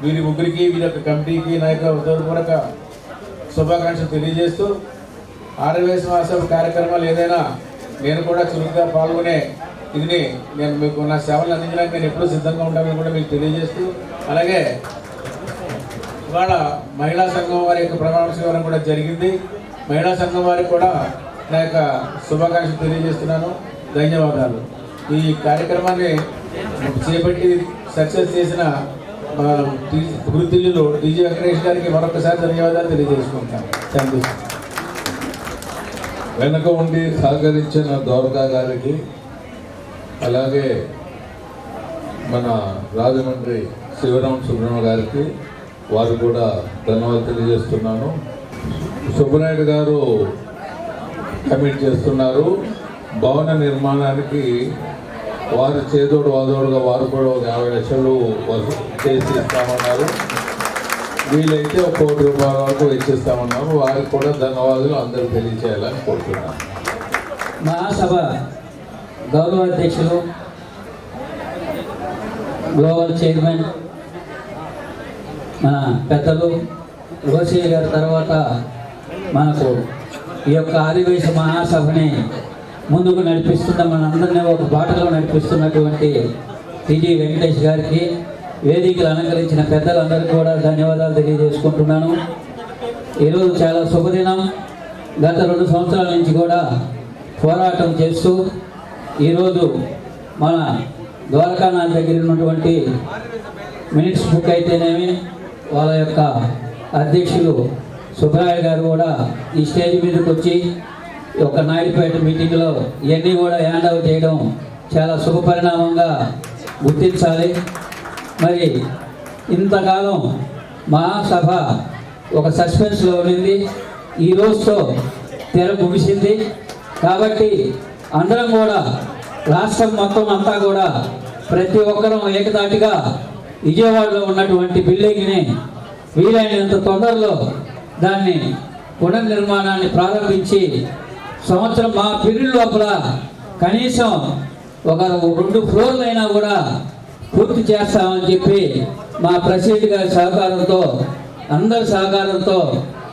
వీరి ముగ్గురికి వీరి యొక్క కమిటీకి నా యొక్క ఉద్యోగపూర్వక శుభాకాంక్షలు తెలియజేస్తూ ఆర్యవైశ్య మహాసభ కార్యక్రమాలు ఏదైనా నేను కూడా చురుకుగా పాల్గొనే ఇది నేను మీకు నా సేవలు అందించడానికి నేను ఎప్పుడూ సిద్ధంగా ఉంటానని కూడా మీకు తెలియజేస్తూ, అలాగే ఇవాళ మహిళా సంఘం వారి యొక్క ప్రమాణ స్వీకారం కూడా జరిగింది. మహిళా సంఘం వారికి కూడా నా యొక్క శుభాకాంక్షలు తెలియజేస్తున్నాను. ధన్యవాదాలు. ఈ కార్యక్రమాన్ని చేపట్టి సక్సెస్ చేసిన గురుతుల్యులు టీజీ వెంకటేష్ గారికి మరొకసారి ధన్యవాదాలు తెలియజేసుకుంటాను. Thank you. వెనక ఉండి సహకరించిన దౌర్గా గారికి, అలాగే మన రాజమండ్రి శివరాం సుబ్రహ్మణ్య గారికి వారు కూడా ధన్యవాదాలు తెలియజేస్తున్నాను. సుబ్బనాయుడు గారు కమిట్ చేస్తున్నారు. భవన నిర్మాణానికి వారు చేదోడు వాదోడుగా వారు కూడా 50 లక్షలు చేసి ఇస్తామన్నారు. వీలైతే 1 కోటి రూపాయల వరకు వెచ్చిస్తామన్నారు. వారికి కూడా ధన్యవాదాలు అందరూ తెలియజేయాలని కోరుతున్నాను. మహాసభ గౌరవ అధ్యక్షులు, గ్లోబల్ చైర్మన్ మన పెద్దలు రోసయ్య గారి తర్వాత మనకు ఈ యొక్క ఆదివాసీ మహాసభని ముందుకు నడిపిస్తున్న మనందరినీ ఒక బాటలో నడిపిస్తున్నటువంటి టీజీ వెంకటేష్ గారికి, వేదికలు అలంకరించిన పెద్దలందరికీ కూడా ధన్యవాదాలు తెలియజేసుకుంటున్నాను. ఈరోజు చాలా శుభదినం. గత 2 సంవత్సరాల నుంచి కూడా పోరాటం చేస్తూ ఈరోజు మన ద్వారకానాథ్ దగ్గర ఉన్నటువంటి మినిట్స్ బుక్ అయితేనేమి, వాళ్ళ యొక్క అధ్యక్షులు సుబ్రాయ గారు కూడా ఈ స్టేజ్ మీదకి వచ్చి ఒక నాయుడుపేట మీటింగ్లో ఇవన్నీ కూడా హ్యాండ్ ఓవర్ చేయడం చాలా శుభపరిణామంగా గుర్తించాలి. మరి ఇంతకాలం మహాసభ ఒక సస్పెన్స్లో ఉండింది. ఈ రోజుతో తెర ముగిసింది. కాబట్టి అందరం కూడా రాష్ట్రం మొత్తం అంతా కూడా ప్రతి ఒక్కరూ ఏకదాటిగా విజయవాడలో ఉన్నటువంటి బిల్డింగ్ని వీలైనంత తొందరలో దాన్ని పునర్నిర్మాణాన్ని ప్రారంభించి సంవత్సరం మా పీరియడ్ లోపల కనీసం ఒక 2 ఫ్లోర్లు అయినా కూడా పూర్తి చేస్తామని చెప్పి మా ప్రెసిడెంట్ గారి సహకారంతో, అందరి సహకారంతో,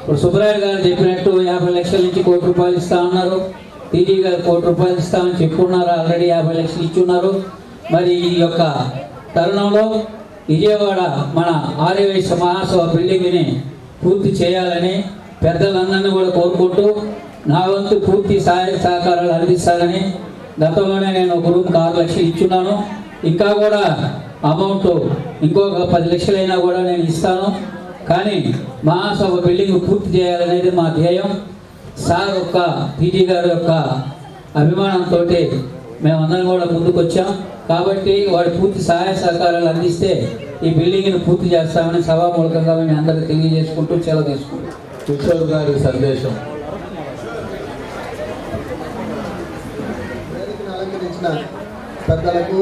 ఇప్పుడు సుబ్రాయుడు గారు చెప్పినట్టు 50 లక్షల నుంచి 1 కోటి రూపాయలు ఇస్తా ఉన్నారు. టీడీ గారు 1 కోటి రూపాయలు ఇస్తామని చెప్పుకున్నారు. ఆల్రెడీ 50 లక్షలు ఇచ్చున్నారు. మరి ఈ యొక్క తరుణంలో విజయవాడ మన ఆర్యవైశ్య మహాసభ బిల్డింగ్ని పూర్తి చేయాలని పెద్దలందరినీ కూడా కోరుకుంటూ నా వంతు పూర్తి సహాయ సహకారాలు అందిస్తానని, గతంలోనే నేను ఒక రూమ్కి 6 లక్షలు ఇచ్చున్నాను. ఇంకా కూడా అమౌంట్ ఇంకొక 10 లక్షలైనా కూడా నేను ఇస్తాను. కానీ మహాసభ బిల్డింగ్ పూర్తి చేయాలనేది మా ధ్యేయం. సార్ యొక్క టీజీ గారి యొక్క అభిమానంతో మేమందరం కూడా ముందుకు వచ్చాం. కాబట్టి వాడు పూర్తి సహాయ సహకారాలు అందిస్తే ఈ బిల్డింగ్ని పూర్తి చేస్తామని సభామూలకంగా మేము అందరికీ తెలియజేసుకుంటూ సెలవు తీసుకుంటాం. కిషోర్ గారి సందేశం. అలంకరించిన పెద్దలకు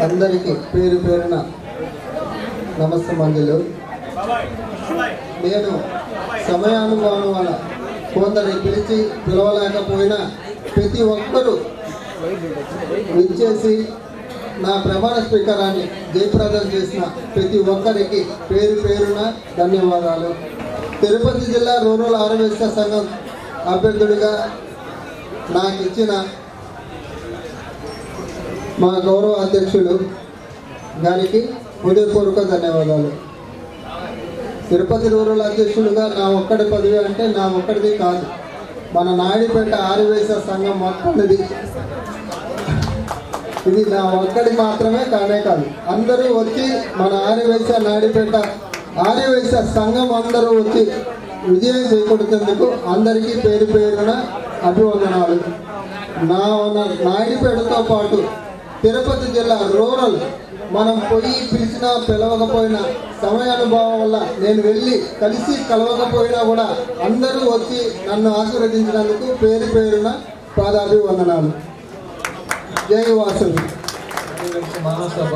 అందరికీ పేరు పేరున నమస్తమాంజలు. నేను సమయానుభవం వల్ల కొందరు పిలవలేకపోయినా ప్రతి ఒక్కరూ విచ్చేసి నా ప్రమాణ స్వీకారాన్ని జయప్రదం చేసిన ప్రతి ఒక్కరికి పేరు పేరున ధన్యవాదాలు. తిరుపతి జిల్లా రూరల్ ఆర్యవైశ్య సంఘం అభ్యర్థుడిగా నాకు ఇచ్చిన మా గౌరవ అధ్యక్షుడు గారికి హృదయపూర్వక ధన్యవాదాలు. తిరుపతి రూరల్ అధ్యక్షుడిగా నా ఒక్కడి పదవి అంటే నా ఒక్కడిది కాదు, మన నాయుడుపేట ఆర్యవైశ్య సంఘం మొత్తది. ఇది నా ఒక్కడి మాత్రమే కానే కాదు, అందరూ వచ్చి మన ఆర్యవైశ్య నాయుడుపేట ఆర్యవైశ్య సంఘం అందరూ వచ్చి విజయం చేకూర్చేందుకు అందరికీ పేరు పేరున అభివందనాలు. నాయుడుపేటతో పాటు తిరుపతి జిల్లా రూరల్ మనం పోయి పిలిచినా పిలవకపోయినా సమయానుభావం వల్ల నేను వెళ్ళి కలిసి కలవకపోయినా కూడా అందరూ వచ్చి నన్ను ఆశీర్వదించినందుకు పేరు పేరున పాదాభివందనాలు. జై వాసవి. మహాసభ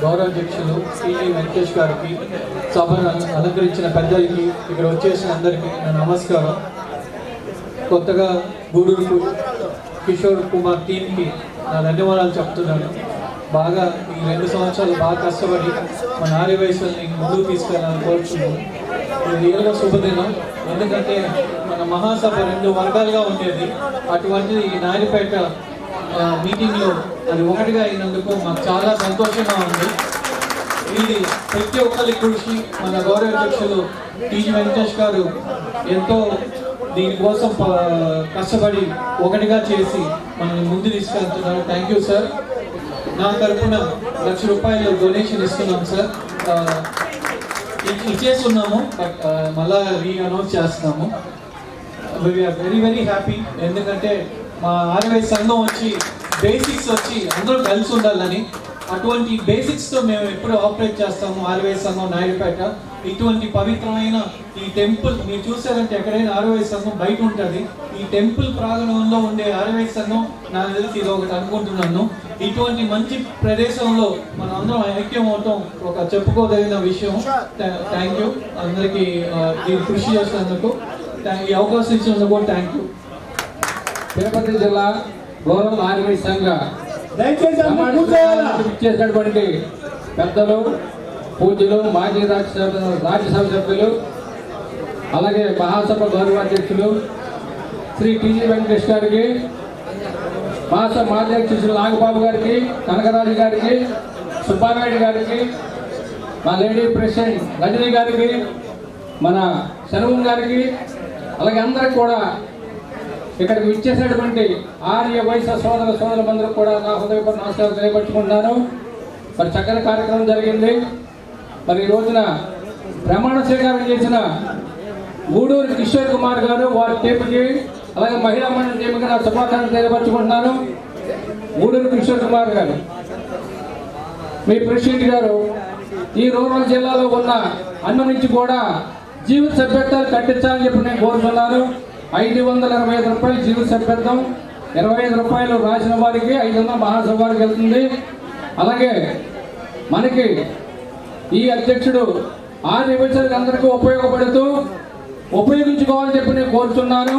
గౌరవాధ్యక్షులు టీజీ వెంకటేష్ గారికి, సభను అలంకరించిన పెద్దలకి, ఇక్కడ వచ్చేసిన అందరికీ నా నమస్కారం. కొత్తగా గూడూరు కిషోర్ కుమార్ టీంకి నా ధన్యవాదాలు చెప్తున్నాను. బాగా ఈ 2 సంవత్సరాలు బాగా కష్టపడి మన ఆర్యవైశ్యుల్ని ముందుకు తీసుకెళ్ళాలని కోరుచున్నాను. ఇది రియల్గా శుభదినం. ఎందుకంటే మన మహాసభ 2 వర్గాలుగా ఉండేది. అటువంటిది ఈ నాయుడుపేట మీటింగ్లో అది ఒకటిగా అయినందుకు మాకు చాలా సంతోషంగా ఉంది. ఇది ప్రతి ఒక్కరి కృషి. మన గౌరవాధ్యక్షులు టీజీ వెంకటేష్ గారు ఎంతో దీనికోసం కష్టపడి ఒకటిగా చేసి మనల్ని ముందు తీసుకెళ్తున్నారు. Thank you sir. నా తరఫున ₹1,00,000 డొనేషన్ ఇస్తున్నాం సార్. ఇచ్చేస్తున్నాము, బట్ మళ్ళా రీఅనౌన్స్ చేస్తున్నాము. We are very very happy. ఎందుకంటే మా ఆర్యవైశ్య సంఘం వచ్చి బేసిక్స్ వచ్చి అందరూ కలిసి ఉండాలని, అటువంటి బేసిక్స్తో మేము ఎప్పుడు ఆపరేట్ చేస్తాము. ఆర్యవైశ్య సంఘం నాయుడుపేట ఇటువంటి పవిత్రమైన ఈ టెంపుల్ మీరు చూసారంటే ఎక్కడైనా ఆర్యవైశ్య సంఘం బయట ఉంటుంది. ఈ టెంపుల్ ప్రాంగణంలో ఉండే ఆర్యవైశ్య సంఘం నాకు తెలిసి ఇది ఒకటి అనుకుంటున్నాను. ఇటువంటి మంచి ప్రదేశంలో మనం అందరం ఐక్యం అవటం ఒక చెప్పుకోదగిన విషయం. థ్యాంక్ యూ అందరికీ దీన్ని కృషి చేసినందుకు, ఈ అవకాశం ఇచ్చినందుకు థ్యాంక్ యూ. తిరుపతి జిల్లా రూరల్ ఆర్యవైశ్య సంఘ ఇచ్చేసినటువంటి పెద్దలు, పూజ్యులు, మాజీ రాజ్యసభ సభ్యులు, అలాగే మహాసభ గౌరవాధ్యక్షులు శ్రీ టీజీ వెంకటేష్ గారికి, మహాసభ మాధ్యక్షులు నాగబాబు గారికి, కనకరాజు గారికి, సుబ్బానాయుడు గారికి, మా లేడీ ప్రెసిడెంట్ రజనీ గారికి, మన శరవం గారికి, అలాగే అందరికి కూడా ఇక్కడికి విచ్చేసినటువంటి ఆర్యవైశ్య సోదరులందరూ కూడా నా హృదయపూర్వక నమస్కారం తెలియపరుచుకుంటున్నాను. మరి చక్కని కార్యక్రమం జరిగింది. మరి ఈ రోజున ప్రమాణ స్వీకారం చేసిన గూడూరు కిషోర్ కుమార్ గారు, వారి టీంకి, అలాగే మహిళా మండలి టీంకి నా శుభాకాంక్షలు తెలియపరుచుకుంటున్నాను. గూడూరు కిషోర్ కుమార్ గారు, మీ ప్రెసిడెంట్ గారు ఈ రూరల్ జిల్లాలో ఉన్న అన్న నుంచి కూడా జీవిత సభ్యత్వాలు కట్టించాలని చెప్పి నేను కోరుతున్నాను. ₹525 జీవిత సభ్యత్వం, ₹25 రాసిన వారికి, 500 మహాసభ వారికి వెళ్తుంది. అలాగే మనకి ఈ అధ్యక్షుడు ఆర్యవైశ్యులకు అందరికీ ఉపయోగించుకోవాలని చెప్పి నేను కోరుతున్నాను.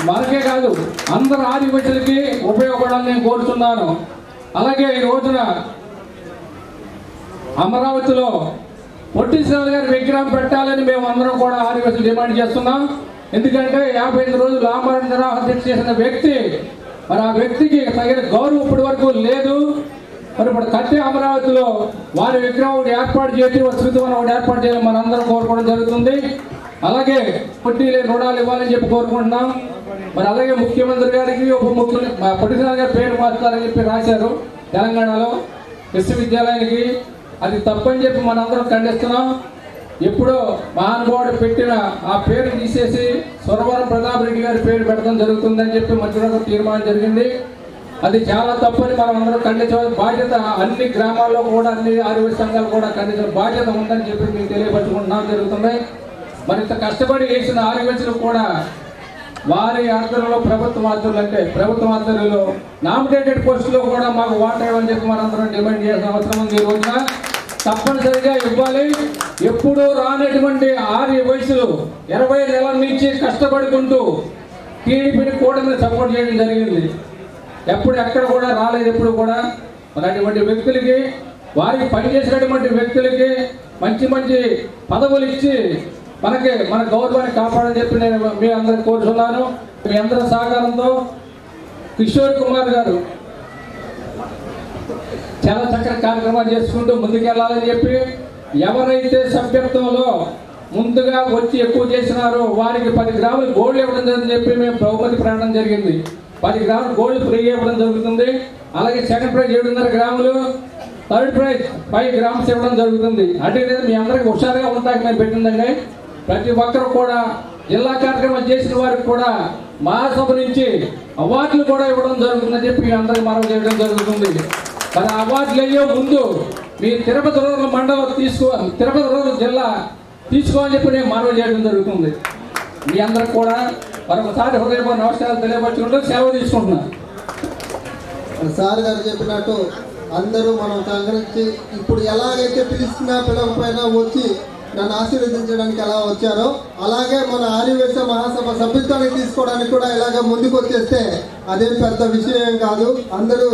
మనకే కాదు అందరు ఆర్యవైశ్యులకి ఉపయోగపడాలని నేను కోరుతున్నాను. అలాగే ఈ రోజున అమరావతిలో పొట్టి శ్రీరాములు గారి విగ్రహం పెట్టాలని మేము అందరం కూడా ఆర్యవైశ్యులు డిమాండ్ చేస్తున్నాం. ఎందుకంటే 55 రోజులు ఆమరణ నిరాహార దీక్ష చేసిన వ్యక్తి, మరి ఆ వ్యక్తికి తగిన గౌరవం ఇప్పటి వరకు లేదు. మరి ఇప్పుడు కట్టే అమరావతిలో వారి విగ్రహం ఏర్పాటు చేసి స్మృతివనం ఒకటి ఏర్పాటు చేయాలని మనందరం కోరుకోవడం జరుగుతుంది. అలాగే పొట్టి రుణాలు ఇవ్వాలని చెప్పి కోరుకుంటున్నాం. మరి అలాగే ముఖ్యమంత్రి గారికి ఉప ముఖ్యమంత్రి పొట్టి శ్రీరాములు గారి పేరు మార్చాలని చెప్పి రాశారు తెలంగాణలో విశ్వవిద్యాలయానికి. అది తప్పని చెప్పి మనందరం ఖండిస్తున్నాం. ఎప్పుడో మహానుభావుడు పెట్టిన ఆ పేరు తీసేసి సురవరం ప్రతాప్ రెడ్డి గారి పేరు పెట్టడం జరుగుతుందని చెప్పి మధ్యలో తీర్మానం జరిగింది. అది చాలా తప్పని మనం అందరం ఖండించవలసిన బాధ్యత అన్ని గ్రామాల్లో కూడా, అన్ని ఆర్యవైశ్య సంఘాలు కూడా ఖండించిన బాధ్యత ఉందని చెప్పి మీకు తెలియపరచుకుంటున్నాం జరుగుతుంది. మరి ఇంత కష్టపడి చేసిన ఆర్యవైశ్యులు కూడా వారి ఆధ్వర్యంలో ప్రభుత్వ ఆధ్వర్యంలో నామినేటెడ్ పోస్టులో కూడా మాకు వాటా ఇవ్వని చెప్పి మనందరం డిమాండ్ చేసిన అవసరం ఉంది. ఈ రోజున తప్పనిసరిగా ఇవ్వాలి. ఎప్పుడూ రానటువంటి ఆర్యవైశ్యులు 20 నెలల నుంచి కష్టపడుకుంటూ టీడీపీని కూటమిని సపోర్ట్ చేయడం జరిగింది. ఎక్కడ కూడా రాలేదు. ఎప్పుడు కూడా అటువంటి వ్యక్తులకి, వారికి పనిచేసినటువంటి వ్యక్తులకి మంచి మంచి పదవులు ఇచ్చి మన గౌరవాన్ని కాపాడని చెప్పి నేను మీ అందరికి కోరుతున్నాను. మీ అందరి సహకారంతో కిషోర్ కుమార్ గారు చాలా చక్కటి కార్యక్రమాలు చేసుకుంటూ ముందుకెళ్లాలని చెప్పి, ఎవరైతే సభ్యత్వంలో ముందుగా వచ్చి ఎక్కువ చేసినారో వారికి 10 గ్రాములు గోల్డ్ ఇవ్వడం జరిగిందని చెప్పి మేము బహుమతి ప్రకటన జరిగింది. 10 గ్రాములు గోల్డ్ ఫ్రీ ఇవ్వడం జరుగుతుంది. అలాగే సెకండ్ ప్రైజ్ 7.5 గ్రాములు, థర్డ్ ప్రైజ్ 5 గ్రామ్స్ ఇవ్వడం జరుగుతుంది. అంటే మీ అందరికీ హుషారుగా ఉంటాకి మేము పెట్టిందండి. ప్రతి ఒక్కరు కూడా జిల్లా కార్యక్రమం చేసిన వారికి కూడా మహాసభ నుంచి అవార్డులు కూడా ఇవ్వడం జరుగుతుందని చెప్పి అందరికి మనం చేయడం జరుగుతుంది. మరి అవార్డులు అయ్యే ముందు మీ తిరుపతి రూరల్ మండలం తిరుపతి రూరల్ జిల్లా తీసుకోవాలని చెప్పి నేను మనవి చేయడం జరుగుతుంది. మీ అందరికి కూడా మరొకసారి హృదయపూర్వక నమస్కారాలు తెలియపరచుకుంటూ సెలవు తీసుకుంటున్నాను. సార్ గారు చెప్పినట్టు అందరూ మనం సహకరించి ఇప్పుడు ఎలాగైతే పిలిచినా పిలవకపోయినా వచ్చి నన్ను ఆశీర్వదించడానికి ఎలా వచ్చారో అలాగే మన ఆర్యవైశ్య మహాసభ సభ్యత్వాన్ని తీసుకోవడానికి కూడా ఇలాగ ముందుకు వచ్చేస్తే అదేం పెద్ద విషయం కాదు. అందరూ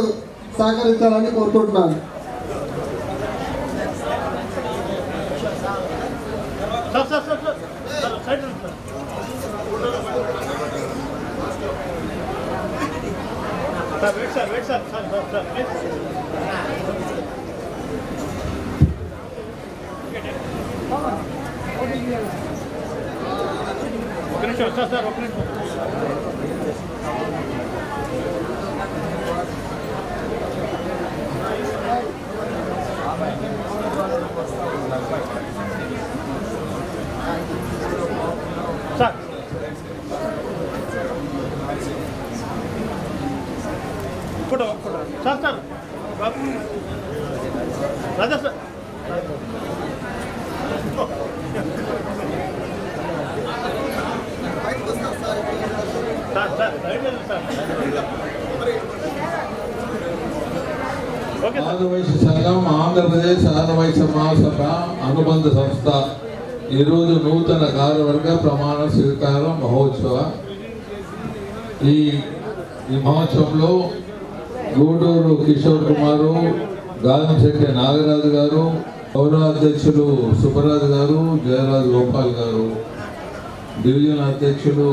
సహకరించాలని కోరుకుంటున్నాను. ఆర్యవైశ్య సంఘం ఆంధ్రప్రదేశ్ ఆర్యవైశ్య మహాసభ అనుబంధ సంస్థ ఈరోజు నూతన కార్యవర్గ ప్రమాణ స్వీకారం మహోత్సవ. ఈ మహోత్సవంలో గూడూరు కిషోర్ కుమారు, గాదంశెట్టి నాగరాజు గారు, గౌరవ అధ్యక్షులు సుబ్బరాజు గారు, జయరాజు గోపాల్ గారు, డివిజన్ అధ్యక్షులు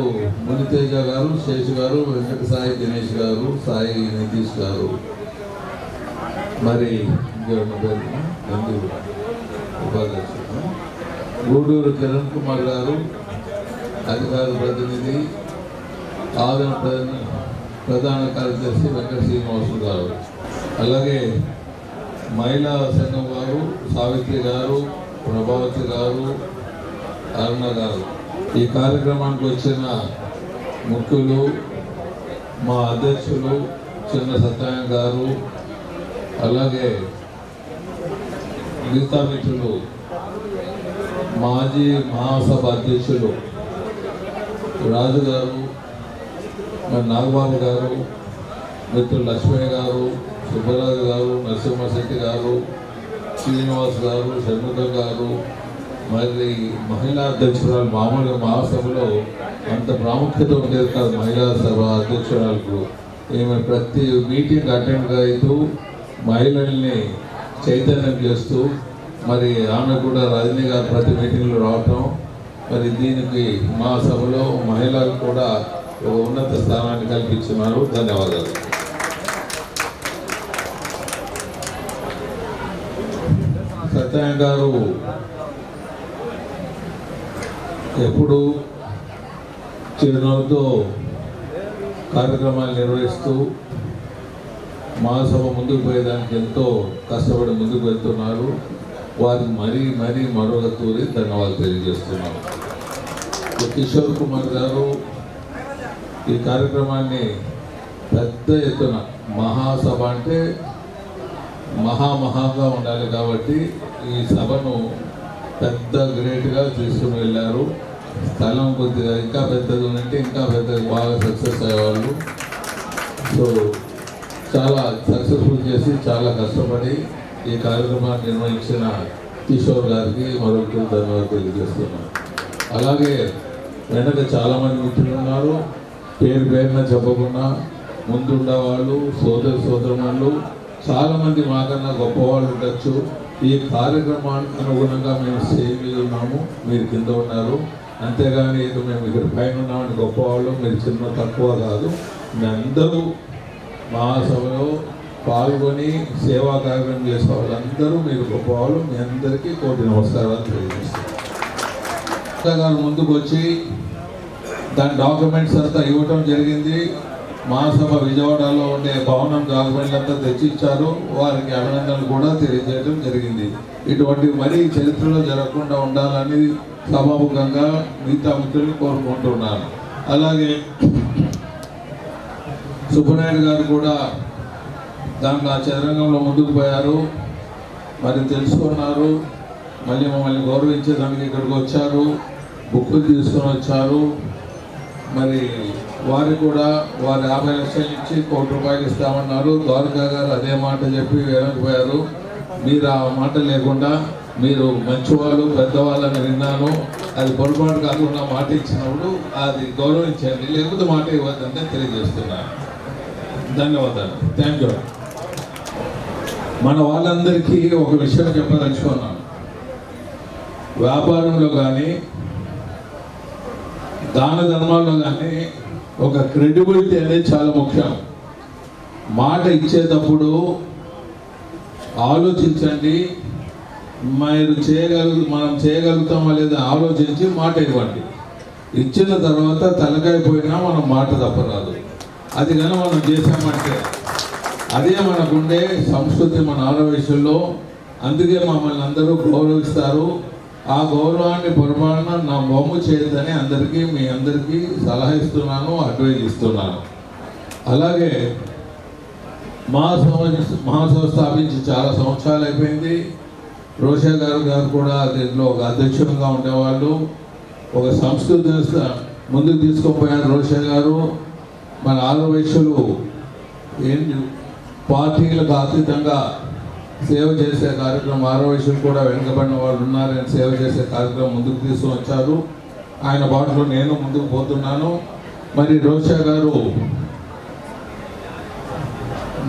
మునితేజ గారు, శేషు గారు, వెంకట సాయి దినేష్ గారు, సాయి నితీష్ గారు, మరి ఉపాధ్యక్షులు గూడూరు కిరణ్ కుమార్ గారు, అధికార ప్రతినిధి ఆదరణ ప్రధాన కార్యదర్శి వెంకట శ్రీనివాసులు గారు, అలాగే మహిళా సంఘం వారు సావిత్రి గారు, ప్రభావతి గారు, అరుణ గారు. ఈ కార్యక్రమానికి వచ్చిన ముఖ్యులు మా అధ్యక్షులు చిన్న సత్యనారాయణ గారు, అలాగే గీతా మిత్రులు మాజీ మహాసభ అధ్యక్షులు రాజు గారు, మరి నాగబాబు గారు, మిత్రులు లక్ష్మయ్య గారు, సుబ్బరాజు గారు, నరసింహశెట్టి గారు, శ్రీనివాస్ గారు, షణ్ముఖం గారు, మరి మహిళా అధ్యక్షురాలు మామూలుగా మహాసభలో అంత ప్రాముఖ్యత ఉండేది కాదు. మహిళా సభ అధ్యక్షురాలకు ఈమె ప్రతి మీటింగ్ అటెండ్ అవుతూ మహిళల్ని చైతన్యం చేస్తూ మరి ఆమె కూడా రజనీ గారు ప్రతి మీటింగ్లో రావటం, మరి దీనికి మా సభలో మహిళలకు కూడా ఒక ఉన్నత స్థానాన్ని కల్పించున్నారు. ధన్యవాదాలు. సత్యనారాయణ గారు ఎప్పుడు చిరునవ్వుతో కార్యక్రమాలు నిర్వహిస్తూ మహాసభ ముందుకు పోయేదానికి ఎంతో కష్టపడి ముందుకు వెళ్తున్నారు. వారికి మరీ మరొక తూరి ధన్యవాదాలు తెలియజేస్తున్నాను. కిషోర్ కుమార్ గారు ఈ కార్యక్రమాన్ని పెద్ద ఎత్తున మహాసభ అంటే మహాగా ఉండాలి కాబట్టి ఈ సభను పెద్ద గ్రేట్గా తీసుకుని వెళ్ళారు. స్థలం కొద్దిగా ఇంకా పెద్దది ఉంటే ఇంకా పెద్దగా బాగా సక్సెస్ అయ్యేవాళ్ళు. సో చాలా సక్సెస్ఫుల్ చేసి చాలా కష్టపడి ఈ కార్యక్రమాన్ని నిర్వహించిన కిషోర్ గారికి మరొకటి ధన్యవాదాలు తెలియజేస్తున్నాను. అలాగే వెనక చాలామంది మిత్రులు ఉన్నారు, పేరున చెప్పకుండా ముందుండేవాళ్ళు, సోదరులు చాలామంది మాకన్నా గొప్పవాళ్ళు ఉండొచ్చు. ఈ కార్యక్రమానికి అనుగుణంగా మేము స్టేజ్ మీద ఉన్నాము, మీరు కింద ఉన్నారు. అంతేగాని ఏదో మేము ఇక్కడ పైన ఉన్నామని గొప్పవాళ్ళు, మీరు చిన్న తక్కువ కాదు. మీ అందరూ మహాసభలో పాల్గొని సేవా కార్యక్రమం చేసే వాళ్ళందరూ మీరు గొప్పవాళ్ళు. మీ అందరికీ కోటి నమస్కారాలు తెలియజేస్తాను. ముందుకు వచ్చి దాని డాక్యుమెంట్స్ అంతా ఇవ్వటం జరిగింది. మహాసభ విజయవాడలో ఉండే భవనం డాక్యుమెంట్లంతా తెచ్చిచ్చారు. వారికి అభినందనలు కూడా తెలియజేయడం జరిగింది. ఇటువంటి మరీ చరిత్రలో జరగకుండా ఉండాలని సభాముఖంగా మిగతా మిత్రులు కోరుకుంటున్నాను. అలాగే సుబ్బనాయుడు గారు కూడా దాంట్లో ఆ చదరంగంలో ముందుకు పోయారు, మరి తెలుసుకున్నారు, మళ్ళీ మమ్మల్ని గౌరవించేదానికి ఇక్కడికి వచ్చారు, బుక్కులు తీసుకొని వచ్చారు. మరి వారు కూడా వారు 50 లక్షలు ఇచ్చి ₹1 కోటి ఇస్తామన్నారు. ద్వారకా గారు అదే మాట చెప్పి వెనకపోయారు. మీరు ఆ మాట లేకుండా మీరు మంచివాళ్ళు పెద్దవాళ్ళని విన్నాను, అది పొరపాటు కాకుండా మాట ఇచ్చినప్పుడు అది గౌరవించండి, లేకపోతే మాట ఇవ్వద్దంటే తెలియజేస్తున్నాను. ధన్యవాదాలు. Thank you. మన వాళ్ళందరికీ ఒక విషయం చెప్పదలుచుకున్నాను. వ్యాపారంలో కానీ దాన ధర్మాల్లో కానీ ఒక క్రెడిబిలిటీ అనేది చాలా ముఖ్యం. మాట ఇచ్చేటప్పుడు ఆలోచించండి, మనం చేయగలుగుతామా లేదా ఆలోచించి మాట ఇవ్వండి. ఇచ్చిన తర్వాత తలకాయ పోయినా మనం మాట తప్పరాదు. అది కానీ మనం చేసామంటే అదే మనకుండే సంస్కృతి మన ఆరవేశంలో. అందుకే మమ్మల్ని అందరూ గౌరవిస్తారు. ఆ గౌరవాన్ని పొరపాటున నా బొమ్మ చేయొద్దని అందరికీ మీ అందరికీ సలహా ఇస్తున్నాను, అడ్వైజ్ ఇస్తున్నాను. అలాగే మహాసభ స్థాపించి చాలా సంవత్సరాలు అయిపోయింది. రోషా గారు కూడా దీంట్లో ఒక అధ్యక్షులుగా ఉండేవాళ్ళు. ఒక సంస్కృతి ముందుకు తీసుకుపోయారు రోషా గారు. మన ఆరవేశులు పార్టీలకు అతీతంగా సేవ చేసే కార్యక్రమం, ఆరవేశులు కూడా వెనుకబడిన వాళ్ళు ఉన్నారని సేవ చేసే కార్యక్రమం ముందుకు తీసుకువచ్చారు. ఆయన బాటలో నేను ముందుకు పోతున్నాను. మరి రోషా గారు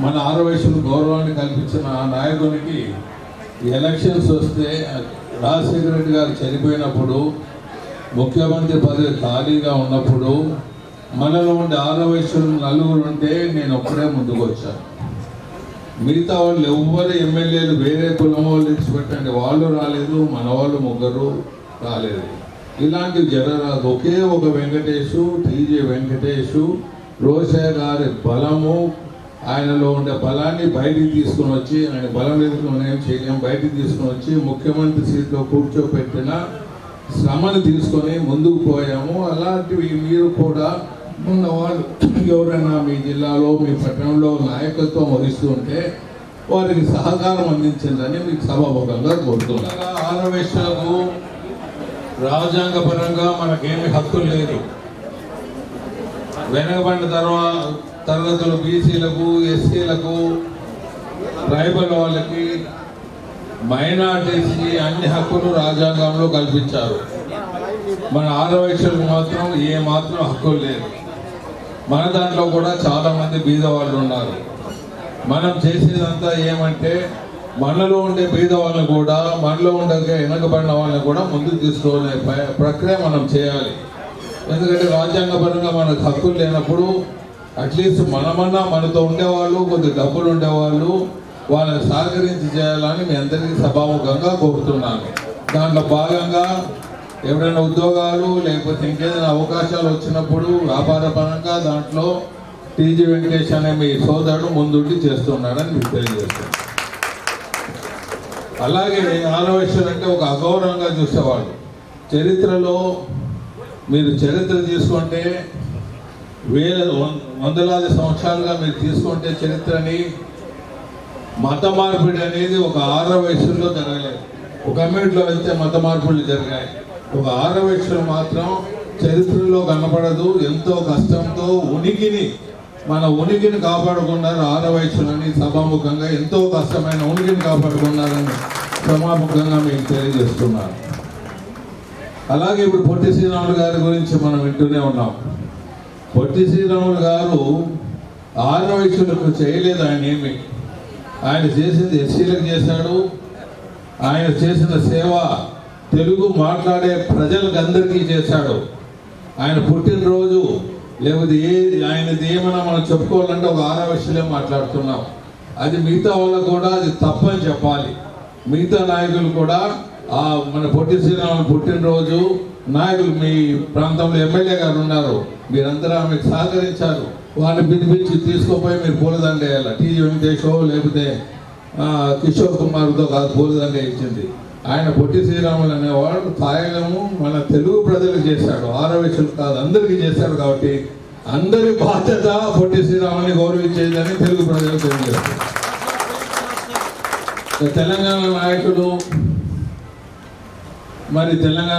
మన ఆరవేశులు గౌరవాన్ని కల్పించిన ఆ నాయకునికి ఎలక్షన్స్ వస్తే రాజశేఖర రెడ్డి గారు చనిపోయినప్పుడు ముఖ్యమంత్రి పదవి ఖాళీగా ఉన్నప్పుడు మనలో ఉండే ఆరవేశులు 4 ఉంటే నేను ఒక్కడే ముందుకు వచ్చాను. మిగతా వాళ్ళు ఎవ్వరు ఎమ్మెల్యేలు వేరే కులం వాళ్ళు ఇచ్చిపెట్టండి, వాళ్ళు రాలేదు, మన వాళ్ళు 3 రాలేదు. ఇలాంటివి జరగరాదు. ఒకే ఒక వెంకటేషు, టీజే వెంకటేషు, రోషా గారి బలము, ఆయనలో ఉండే బలాన్ని బయటికి తీసుకుని వచ్చి, ఆయన బలం ఎదుర్కొని ఏం చేయలేం, బయటికి తీసుకుని వచ్చి ముఖ్యమంత్రి సీట్లో కూర్చోపెట్టిన శ్రమను తీసుకొని ముందుకు పోయాము. అలాంటివి మీరు కూడా ఉన్న వాళ్ళు ఎవరైనా మీ జిల్లాలో మీ పట్టణంలో నాయకత్వం వహిస్తుంటే వారికి సహకారం అందించిందని మీకు సభాముఖంగా కోరుతున్నాను. ఆరవేశలకు రాజ్యాంగ పరంగా మనకేమి హక్కులు లేదు. వెనకబడిన తరగతులు బీసీలకు, ఎస్సీలకు, ట్రైబల్ వాళ్ళకి, మైనార్టీస్కి అన్ని హక్కులు రాజ్యాంగంలో కల్పించారు. మన ఆరవేశలకు మాత్రం ఏ మాత్రం హక్కులు లేదు. మన దాంట్లో కూడా చాలామంది బీద వాళ్ళు ఉన్నారు. మనం చేసేదంతా ఏమంటే మనలో ఉండే బీద వాళ్ళని కూడా, మనలో ఉండే వెనకబడిన వాళ్ళని కూడా ముందుకు తీసుకునే ప్రక్రియ మనం చేయాలి. ఎందుకంటే రాజ్యాంగపరంగా మనకు హక్కులు లేనప్పుడు అట్లీస్ట్ మనమన్నా మనతో ఉండేవాళ్ళు, కొద్ది డబ్బులు ఉండేవాళ్ళు వాళ్ళని సహకరించి చేయాలని మీ అందరికీ సభాముఖంగా కోరుతున్నాను. దాంట్లో భాగంగా ఎవరైనా ఉద్యోగాలు లేకపోతే ఇంకేదైనా అవకాశాలు వచ్చినప్పుడు వ్యాపార పరంగా దాంట్లో టీజీ వెంకటేష్ అనే మీ సోదరుడు ముందుండి చేస్తున్నాడని మీకు తెలియజేస్తాను. అలాగే ఆరవేశలు అంటే ఒక అగౌరవంగా చూసేవాళ్ళు. చరిత్రలో మీరు చరిత్ర తీసుకుంటే వందలాది సంవత్సరాలుగా మీరు తీసుకుంటే చరిత్రని మత మార్పిడి అనేది ఒక ఆరవేశంలో జరగలేదు. ఒక కమ్యూనిటీలో వెళ్తే మత మార్పులు జరిగాయి. ఒక ఆరవేశలు మాత్రం చరిత్రలో కనపడదు. ఎంతో కష్టంతో మన ఉనికిని కాపాడుకున్నారు ఆరవేశులని సభాముఖంగా, ఎంతో కష్టమైన ఉనికిని కాపాడుకున్నారని సభాముఖంగా మీకు తెలియజేస్తున్నారు. అలాగే ఇప్పుడు పొట్టి శ్రీరాములు గారి గురించి మనం వింటూనే ఉన్నాం. పొట్టి శ్రీరాములు గారు ఆరవేశులకు చేయలేదు ఆయన ఏమి. ఆయన చేసింది ఎస్సీలకు చేశాడు. ఆయన చేసిన సేవ తెలుగు మాట్లాడే ప్రజలకు అందరికీ చేశాడు. ఆయన పుట్టినరోజు లేకపోతే ఆయనది ఏమైనా మనం చెప్పుకోవాలంటే ఒక ఆరవేశలే మాట్లాడుతున్నాం. అది మిగతా వాళ్ళకు కూడా అది తప్పని చెప్పాలి. మిగతా నాయకులు కూడా మన పొట్టి శ్రీరాములు పుట్టినరోజు నాయకులు మీ ప్రాంతంలో ఎమ్మెల్యే గారు ఉన్నారు, మీరందరూ ఆమెకు సహకరించారు. వారిని పిలిపించి తీసుకుపోయి మీరు పూలదండ వేయాలి. టీజీ వెంకటేషో లేకపోతే కిషోర్ కుమార్తో కాదు పూలదండ ఇచ్చింది. ఆయన పొట్టి శ్రీరాములు అనేవాడు త్యాగము మన తెలుగు ప్రజలకు చేశాడు, ఆరవేశులు కాదు అందరికీ చేశాడు. కాబట్టి అందరి బాధ్యత పొట్టి శ్రీరాముని గౌరవించేదని తెలుగు ప్రజలకు తెలియజేస్తారు. తెలంగాణ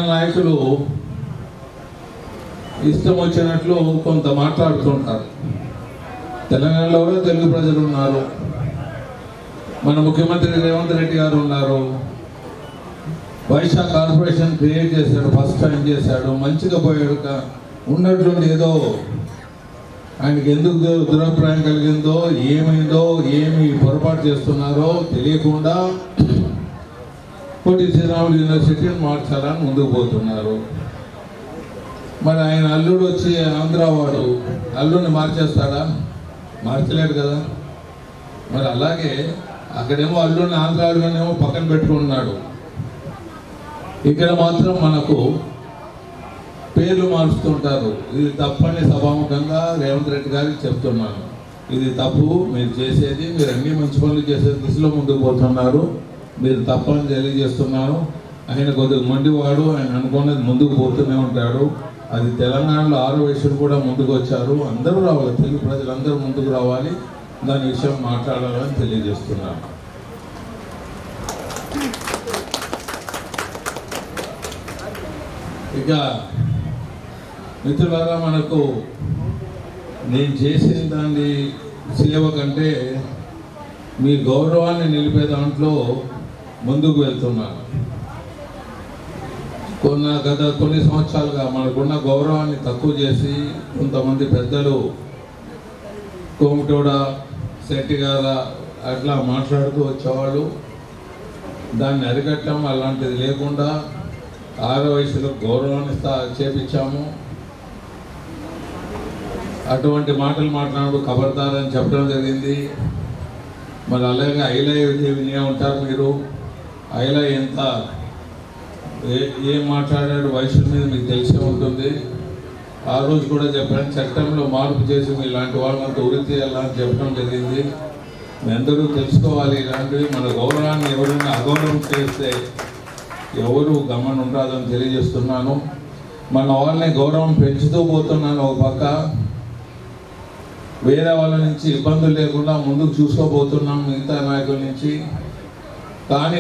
నాయకులు ఇష్టం వచ్చినట్లు కొంత మాట్లాడుతుంటారు. తెలంగాణలో కూడా తెలుగు ప్రజలు ఉన్నారు, మన ముఖ్యమంత్రి రేవంత్ రెడ్డి గారు ఉన్నారు. వైశాఖ కార్పొరేషన్ క్రియేట్ చేశాడు, ఫస్ట్ టైం చేశాడు, మంచిగా పోయాడు. ఉన్నట్లుండి ఏదో ఆయనకి ఎందుకు దురభిప్రాయం కలిగిందో ఏమైందో ఏమి పొరపాటు చేస్తున్నారో తెలియకుండా పొట్టి శ్రీరాములు యూనివర్సిటీని మార్చాలని ముందుకు పోతున్నారు. మరి ఆయన అల్లుడు వచ్చి ఆంధ్ర వాడు అల్లుడిని మార్చేస్తాడా? మార్చలేడు కదా. మరి అలాగే అక్కడేమో అల్లుడిని ఆంధ్రాలోనేమో పక్కన పెట్టుకుంటున్నాడు, ఇక్కడ మాత్రం మనకు పేర్లు మారుస్తుంటారు. ఇది తప్పని సభాముఖంగా రేవంత్ రెడ్డి గారికి చెప్తున్నాను. ఇది తప్పు మీరు చేసేది, మీరు అన్ని మంచి పనులు చేసే దిశలో ముందుకు పోతున్నారు, మీరు తప్పని తెలియజేస్తున్నాను. ఆయన కొద్దిగా మొండివాడు, ఆయన అనుకున్నది ముందుకు పోతూనే ఉంటాడు. అది తెలంగాణలో 6 వయసులు కూడా ముందుకు వచ్చారు. అందరూ రావాలి, తెలుగు ప్రజలందరూ ముందుకు రావాలి, దాని విషయం మాట్లాడాలని తెలియజేస్తున్నాను. ఇక మిత్రులారా, మనకు నేను చేసిన దాన్ని సేవ కంటే మీ గౌరవాన్ని నిలిపే దాంట్లో ముందుకు వెళ్తున్నాను. గత కొన్ని సంవత్సరాలుగా మనకున్న గౌరవాన్ని తక్కువ చేసి కొంతమంది పెద్దలు కోమటోడ, శెట్టిగార అట్లా మాట్లాడుతూ వచ్చేవాళ్ళు. దాన్ని అరికట్టడం అలాంటిది లేకుండా 6 వయసులో గౌరవాన్ని చేపించాము. అటువంటి మాటలు మాట్లాడు ఖబర్దారని చెప్పడం జరిగింది. మరి అలాగే ఐలా వినే ఉంటారు మీరు. ఐలా ఎంత ఏం మాట్లాడాడు వయసుల మీద మీకు తెలిసే ఉంటుంది. ఆ రోజు కూడా చెప్పాను, చట్టంలో మార్పు చేసి ఇలాంటి వాళ్ళంతా ఉరి తీయాలని చెప్పడం జరిగింది. మీ అందరూ తెలుసుకోవాలి, ఇలాంటివి మన గౌరవాన్ని ఎవరైనా అగౌరవం చేస్తే ఎవరు గమనం ఉండదని తెలియజేస్తున్నాను. మన వాళ్ళని గౌరవం పెంచుతూ పోతున్నాను. ఒక పక్క వేరే వాళ్ళ నుంచి ఇబ్బందులు లేకుండా ముందుకు చూసుకోబోతున్నాం మిగతా నాయకుల నుంచి. కానీ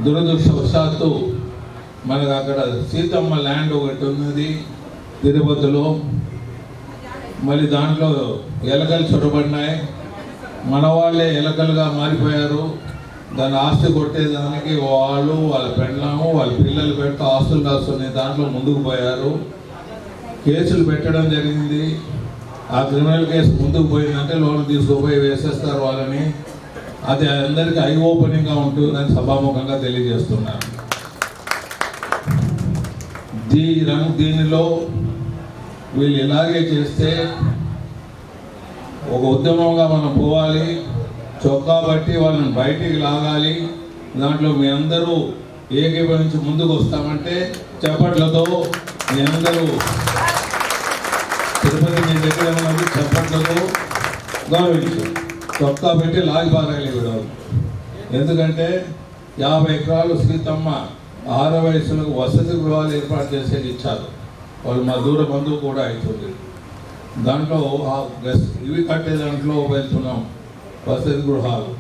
దురదృష్టవశాత్తు మనకు అక్కడ సీతమ్మ ల్యాండ్ ఒకటి ఉన్నది తిరుపతిలో. మళ్ళీ దాంట్లో ఎలకలు చొరబడినాయి, మన వాళ్ళే ఎలకలుగా మారిపోయారు. దాన్ని ఆస్తి కొట్టేదానికి వాళ్ళు, వాళ్ళ పెళ్ళాము, వాళ్ళ పిల్లలు పెడుతూ ఆస్తులు రాసుకునే దాంట్లో ముందుకు పోయారు. కేసులు పెట్టడం జరిగింది. ఆ క్రిమినల్ కేసు ముందుకు పోయిందంటే లోన్ తీసుకుపోయి వేసేస్తారు వాళ్ళని. అది అందరికీ ఐ ఓపెనింగ్గా ఉంటుందని సభాముఖంగా తెలియజేస్తున్నాను. దీనిలో వీళ్ళు ఇలాగే చేస్తే ఒక ఉద్యమంగా మనం పోవాలి, చొక్కా బట్టి వాళ్ళని బయటికి లాగాలి. దాంట్లో మీ అందరూ ఏకీభవించి ముందుకు వస్తామంటే చప్పట్లతో మీ అందరూ తిరుపతి మీ దగ్గర ఉన్నది చప్పట్లతో గౌరవించు, చొక్కా పెట్టి లాగి పారాలి కూడా. ఎందుకంటే 50 ఎకరాలు సీతమ్మ 6 వయసులకు వసతి గృహాలు ఏర్పాటు చేసేది ఇచ్చారు. వాళ్ళు మా దూర బంధువు కూడా అవుతుంది. దాంట్లో ఇవి కట్టే దాంట్లో వెళ్తున్నాం, వసతి గృహాలు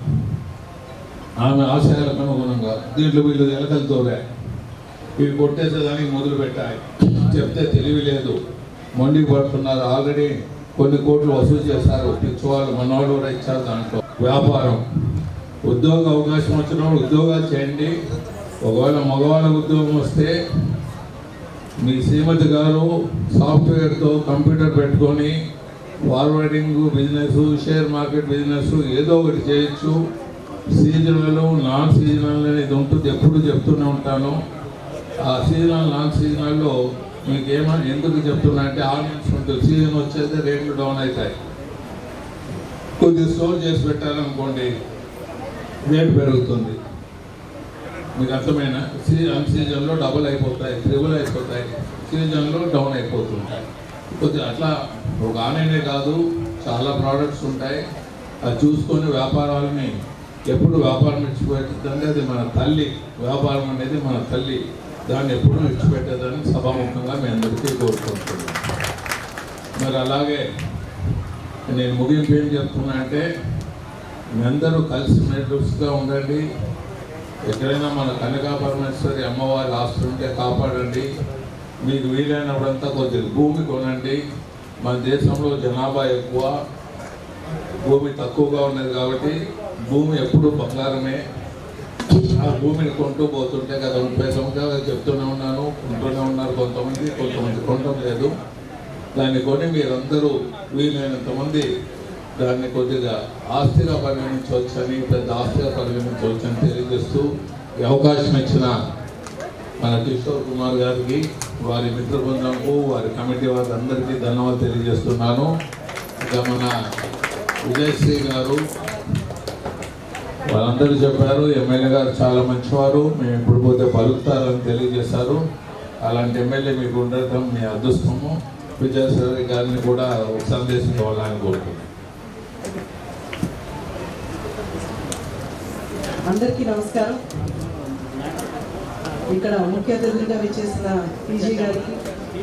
ఆమె ఆశయాలకు అనుగుణంగా. దీంట్లో వీళ్ళు ఎలకలు తోలాయి, ఇవి కొట్టేసేదానికి మొదలు పెట్టాయి. చెప్తే తెలివి లేదు, మొండికి పడుతున్నారు. ఆల్రెడీ కొన్ని కోట్లు వసూలు చేశారు, పిచ్చివాళ్ళు మనవాళ్ళు కూడా ఇచ్చారు. దాంట్లో వ్యాపారం, ఉద్యోగ అవకాశం వచ్చినప్పుడు ఉద్యోగాలు చేయండి. ఒకవేళ మగవాళ్ళ ఉద్యోగం వస్తే మీ శ్రీమతి గారు సాఫ్ట్వేర్తో కంప్యూటర్ పెట్టుకొని forwarding business, share market business ఏదో ఒకటి చేయొచ్చు. సీజనల్, నాన్ సీజనల్ అనేది ఉంటుంది, ఎప్పుడు చెప్తూనే ఉంటాను. ఆ సీజనల్, నాన్ సీజనల్లో మీకు ఎందుకు చెప్తున్నా అంటే ఆడియన్స్ ఉంటుంది. సీజన్ వచ్చేస్తే రేట్లు డౌన్ అవుతాయి. కొద్దిగా స్టోర్ చేసి పెట్టాలనుకోండి రేటు పెరుగుతుంది. మీకు అర్థమైనా అన్ సీజన్లో డబుల్ అయిపోతాయి, ట్రిబుల్ అయిపోతాయి, సీజన్లో డౌన్ అయిపోతుంటాయి. కొద్దిగా అట్లా ఒక ఆన్లైనే కాదు, చాలా ప్రోడక్ట్స్ ఉంటాయి. అది చూసుకొని వ్యాపారాలని ఎప్పుడు వ్యాపారం విడిచిపెట్టదంటే అది మన తల్లి. వ్యాపారం అనేది మన తల్లి, దాన్ని ఎప్పుడు విడిచిపెట్టేదని సభాముఖంగా మీ అందరికీ కోరుకుంటున్నాను. మరి అలాగే నేను ముగింపు ఏం చెప్తున్నా అంటే, మీ అందరూ కలిసి మెలిసిగా ఉండండి. ఎక్కడైనా మన కనకా పరమేశ్వరి అమ్మవారి ఆస్తి ఉంటే కాపాడండి. మీకు వీలైనప్పుడంతా కొద్దిగా భూమి కొనండి. మన దేశంలో జనాభా ఎక్కువ, భూమి తక్కువగా ఉన్నది కాబట్టి భూమి ఎప్పుడూ బంగారమే. ఆ భూమిని కొంటూ పోతుంటే గత 30 సంవత్సరాలు చెప్తూనే ఉన్నాను, కొంటూనే ఉన్నారు కొంతమంది కొనడం లేదు. దాన్ని కొని మీరందరూ వీలైనంత మంది దాన్ని కొద్దిగా ఆస్తిగా పరిగణించవచ్చని, పెద్ద ఆస్తిగా పరిగణించవచ్చని తెలియజేస్తూ ఈ అవకాశం ఇచ్చిన మన కిషోర్ కుమార్ గారికి, వారి మిత్ర బృందంకు, వారి కమిటీ వారందరికీ ధన్యవాదాలు తెలియజేస్తున్నాను. ఇక మన విజయశ్రీ గారు వాళ్ళందరూ చెప్పారు, ఎమ్మెల్యే గారు చాలా మంచివారు, మేము ఇప్పుడు పోతే పలుకుతారని తెలియజేశారు. అలాంటి ఎమ్మెల్యే మీకు ఉండటం మీ అదృష్టము. విజయశ్రీ గారిని కూడా ఒక సందేశం ఇవ్వాలని కోరుకుంటున్నాను. అందరికీ నమస్కారం. ఇక్కడ ముఖ్య అతిథులుగా విచ్చేసిన పీజీ గారికి,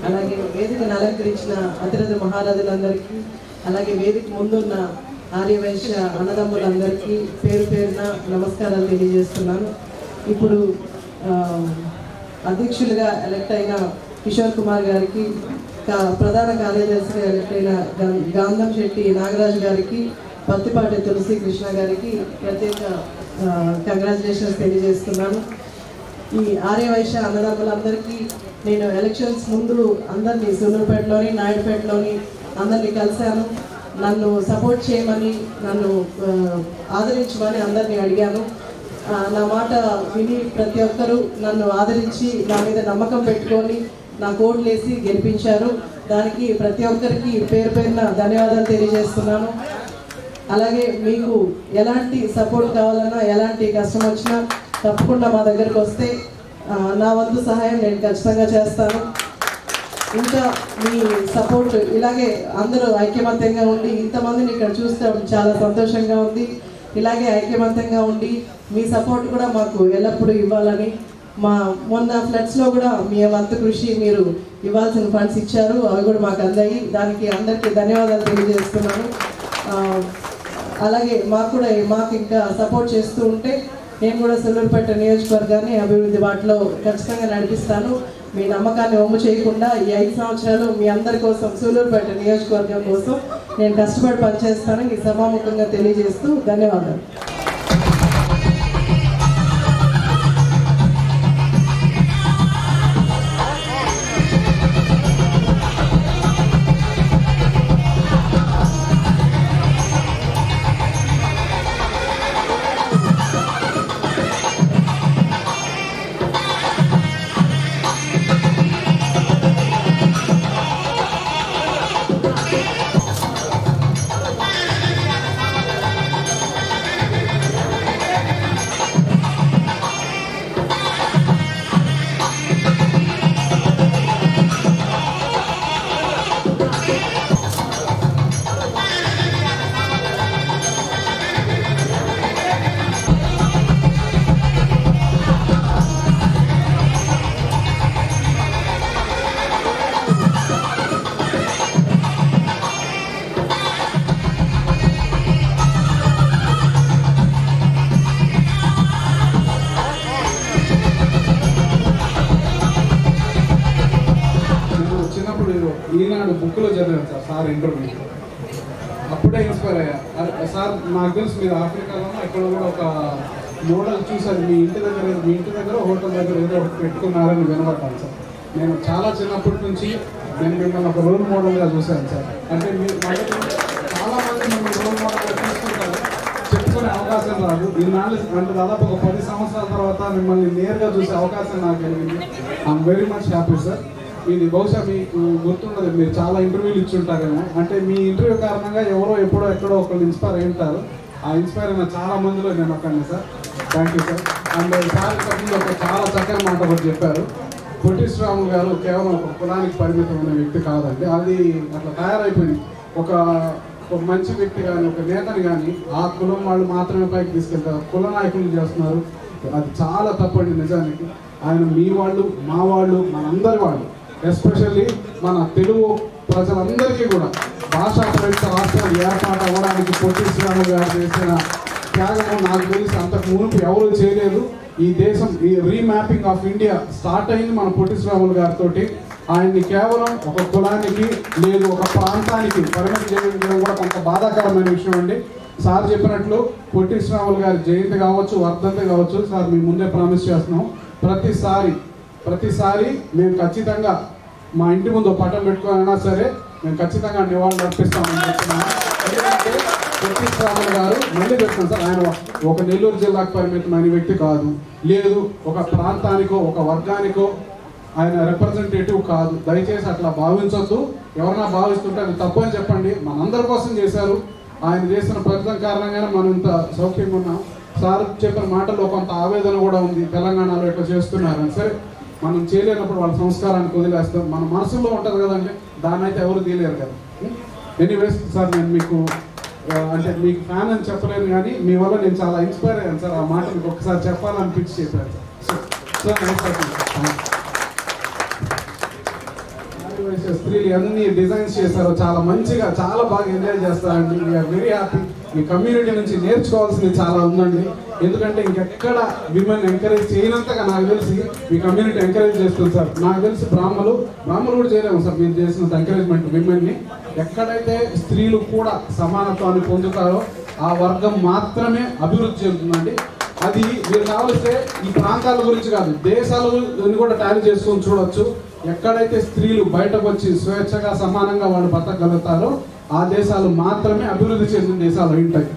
అలాగే వేదికను అలంకరించిన అతిరథ మహారథులందరికీ, అలాగే వేదిక ముందున్న ఆర్యవైశ్య అన్నదమ్ములందరికీ పేరు పేరున నమస్కారాలు తెలియజేస్తున్నాను. ఇప్పుడు అధ్యక్షులుగా ఎలక్ట్ అయిన కిషోర్ కుమార్ గారికి, ప్రధాన కార్యదర్శిగా ఎలక్ట్ అయిన గాంధం శెట్టి నాగరాజు గారికి, పత్తిపాటి తులసి కృష్ణ గారికి ప్రత్యేక కంగ్రాచులేషన్స్ తెలియజేస్తున్నాను. ఈ ఆర్యవైశ్య అన్నదమ్ములందరికీ నేను ఎలక్షన్స్ ముందు అందరినీ సూలూరుపేటలోని, నాయుడుపేటలోని అందరినీ కలిశాను. నన్ను సపోర్ట్ చేయమని, నన్ను ఆదరించమని అందరినీ అడిగాను. నా మాట విని ప్రతి ఒక్కరూ నన్ను ఆదరించి నా మీద నమ్మకం పెట్టుకొని నా ఓట్లు వేసి గెలిపించారు. దానికి ప్రతి ఒక్కరికి పేరు పేరున ధన్యవాదాలు తెలియజేస్తున్నాను. అలాగే మీకు ఎలాంటి సపోర్ట్ కావాలన్నా, ఎలాంటి కష్టం వచ్చినా తప్పకుండా మా దగ్గరకు వస్తే నా వంతు సహాయం నేను ఖచ్చితంగా చేస్తాను. ఇంకా మీ సపోర్ట్ ఇలాగే అందరూ ఐక్యమత్యంగా ఉండి, ఇంతమందిని ఇక్కడ చూస్తే చాలా సంతోషంగా ఉంది. ఇలాగే ఐక్యమత్యంగా ఉండి మీ సపోర్ట్ కూడా మాకు ఎల్లప్పుడూ ఇవ్వాలని, మొన్న ఫ్లడ్స్లో కూడా మీ వంతు కృషి మీరు ఇవ్వాల్సిన ఫండ్స్ ఇచ్చారు, అవి కూడా మాకు అందాయి. దానికి అందరికీ ధన్యవాదాలు తెలియజేస్తున్నాను. అలాగే మాకు ఇంకా సపోర్ట్ చేస్తూ ఉంటే నేను కూడా సూలూరుపేట నియోజకవర్గాన్ని అభివృద్ధి బాటలో ఖచ్చితంగా నడిపిస్తాను. మీ నమ్మకాన్ని వమ్ము చేయకుండా ఈ 5 సంవత్సరాలు మీ అందరి కోసం, సూలూరుపేట నియోజకవర్గం కోసం నేను కష్టపడి పనిచేస్తాను. ఈ సభాముఖంగా తెలియజేస్తూ ధన్యవాదాలు. ఈనాడు బుక్లో చదివాను సార్ ఇంటర్వ్యూ. అప్పుడే ఇన్స్పైర్ అయ్యా. సార్ నాకు తెలుసు మీరు ఆఫ్రికాలోనూ ఎక్కడ కూడా ఒక మోడల్ చూసారు, మీ ఇంటి దగ్గర హోటల్ దగ్గర ఏదో పెట్టుకున్నారని వినబడ్డాను సార్. నేను చాలా చిన్నప్పటి నుంచి నేను మిమ్మల్ని ఒక రోల్ మోడల్గా చూశాను సార్. అంటే మీరు చాలా మంది మిమ్మల్ని రోల్ మోడల్గా తీసుకుంటారు, చెప్పుకునే అవకాశం రాదు. ఈనాళ్ళు అంటే దాదాపు ఒక 10 సంవత్సరాల తర్వాత మిమ్మల్ని నేరుగా చూసే అవకాశం నాకు కలిగింది. I'm very much happy sir. ఇది బహుశా మీకు గుర్తున్నది, మీరు చాలా ఇంటర్వ్యూలు ఇచ్చుంటారేమో. అంటే మీ ఇంటర్వ్యూ కారణంగా ఎవరో ఎప్పుడో ఎక్కడో ఒకళ్ళు ఇన్స్పైర్ అయి ఉంటారు. ఆ ఇన్స్పైర్ అయిన చాలా మందిలో నేను ఒక్కడిని sir. Thank you sir. And sir ఒక చాలా చక్కని మాట ఒకటి చెప్పారు. పొట్టి శ్రీరాములు గారు కేవలం ఒక కులానికి పరిమితమైన వ్యక్తి కాదండి, అది అట్లా తయారైపోయింది. ఒక ఒక మంచి వ్యక్తి కానీ ఒక నేతని కానీ ఆ కులం వాళ్ళు మాత్రమే పైకి తీసుకెళ్తారు, కుల నాయకులు చేస్తున్నారు. అది చాలా తప్పండి నిజానికి. ఆయన మీ వాళ్ళు, మా వాళ్ళు, మనందరి వాళ్ళు, ఎస్పెషల్లీ మన తెలుగు ప్రజలందరికీ కూడా భాషా ప్రయుక్త రాష్ట్రాలు ఏర్పాటు అవ్వడానికి పొట్టి శ్రీరాములు గారు చేసిన త్యాగము నాకు తెలిసి అంతకు మునుపు ఎవరూ చేయలేదు. ఈ దేశం, ఈ రీమ్యాపింగ్ ఆఫ్ ఇండియా స్టార్ట్ అయింది మన పొట్టి శ్రీరాములు గారితో. ఆయన్ని కేవలం ఒక కులానికి లేదు ఒక ప్రాంతానికి పరిమితి చేయడం కూడా కొంత బాధాకరమైన విషయం అండి. సార్ చెప్పినట్లు పొట్టి శ్రీరాములు గారి జయంతి కావచ్చు, వర్ధంతి కావచ్చు, సార్ మీ ముందే ప్రామిస్ చేస్తున్నాం, ప్రతిసారి మేము ఖచ్చితంగా మా ఇంటి ముందు పట్టం పెట్టుకోవాలన్నా సరే మేము ఖచ్చితంగా నివాళులు అర్పిస్తామని చెప్తున్నాను. ఎందుకంటే పొట్టి శ్రీరాములు గారు మళ్ళీ చెప్తాను సార్, ఆయన ఒక నెల్లూరు జిల్లాకు పరిమితమైన వ్యక్తి కాదు, లేదు ఒక ప్రాంతానికో ఒక వర్గానికో ఆయన రిప్రజెంటేటివ్ కాదు. దయచేసి అట్లా భావించొద్దు. ఎవరైనా భావిస్తుంటే అది తప్పని చెప్పండి. మనందరి కోసం చేశారు. ఆయన చేసిన ప్రయత్నం కారణంగానే మనం ఇంత సౌఖ్యంగా ఉన్నాం. సార్ చెప్పిన మాటల్లో కొంత ఆవేదన కూడా ఉంది, తెలంగాణలో ఇట్లా చేస్తున్నారని. సరే, మనం చేయలేనప్పుడు వాళ్ళ సంస్కారానికి వదిలేస్తాం. మన మనసులో ఉంటుంది కదండి, దాన్ని అయితే ఎవరు తీయలేరు కదా. ఎనీవేస్ సార్, నేను మీకు అంటే మీకు ఫ్యాన్ అని చెప్పలేను, కానీ మీ వల్ల నేను చాలా ఇన్స్పైర్ అయ్యాను సార్. ఆ మాట మీకు ఒకసారి చెప్పాలనిపించి చెప్పాను సార్. స్త్రీలు అన్ని డిజైన్స్ చేశారు, చాలా మంచిగా, చాలా బాగా ఎంజాయ్ చేస్తారండి. We are very happy. ఈ కమ్యూనిటీ నుంచి నేర్చుకోవాల్సింది చాలా ఉందండి. ఎందుకంటే ఇంకెక్కడ విమెన్ ఎంకరేజ్ చేయనంతగా నాకు తెలిసి ఈ కమ్యూనిటీ ఎంకరేజ్ చేస్తుంది సార్. నాకు తెలిసి బ్రాహ్మలు కూడా చేయలేము సార్ మీరు చేసినంత ఎంకరేజ్మెంట్ విమెన్ని. ఎక్కడైతే స్త్రీలు కూడా సమానత్వాన్ని పొందుతారో ఆ వర్గం మాత్రమే అభివృద్ధి చెందుతుందండి. అది మీరు కావలిస్తే ఈ ప్రాంతాల గురించి కాదు, దేశాలను కూడా టాలీ చేసుకొని చూడొచ్చు. ఎక్కడైతే స్త్రీలు బయటకు వచ్చి స్వేచ్ఛగా సమానంగా వాళ్ళు బతకగలుగుతారో ఆ దేశాలు మాత్రమే అభివృద్ధి చెందిన దేశాలు ఉంటాయి.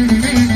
Thank you.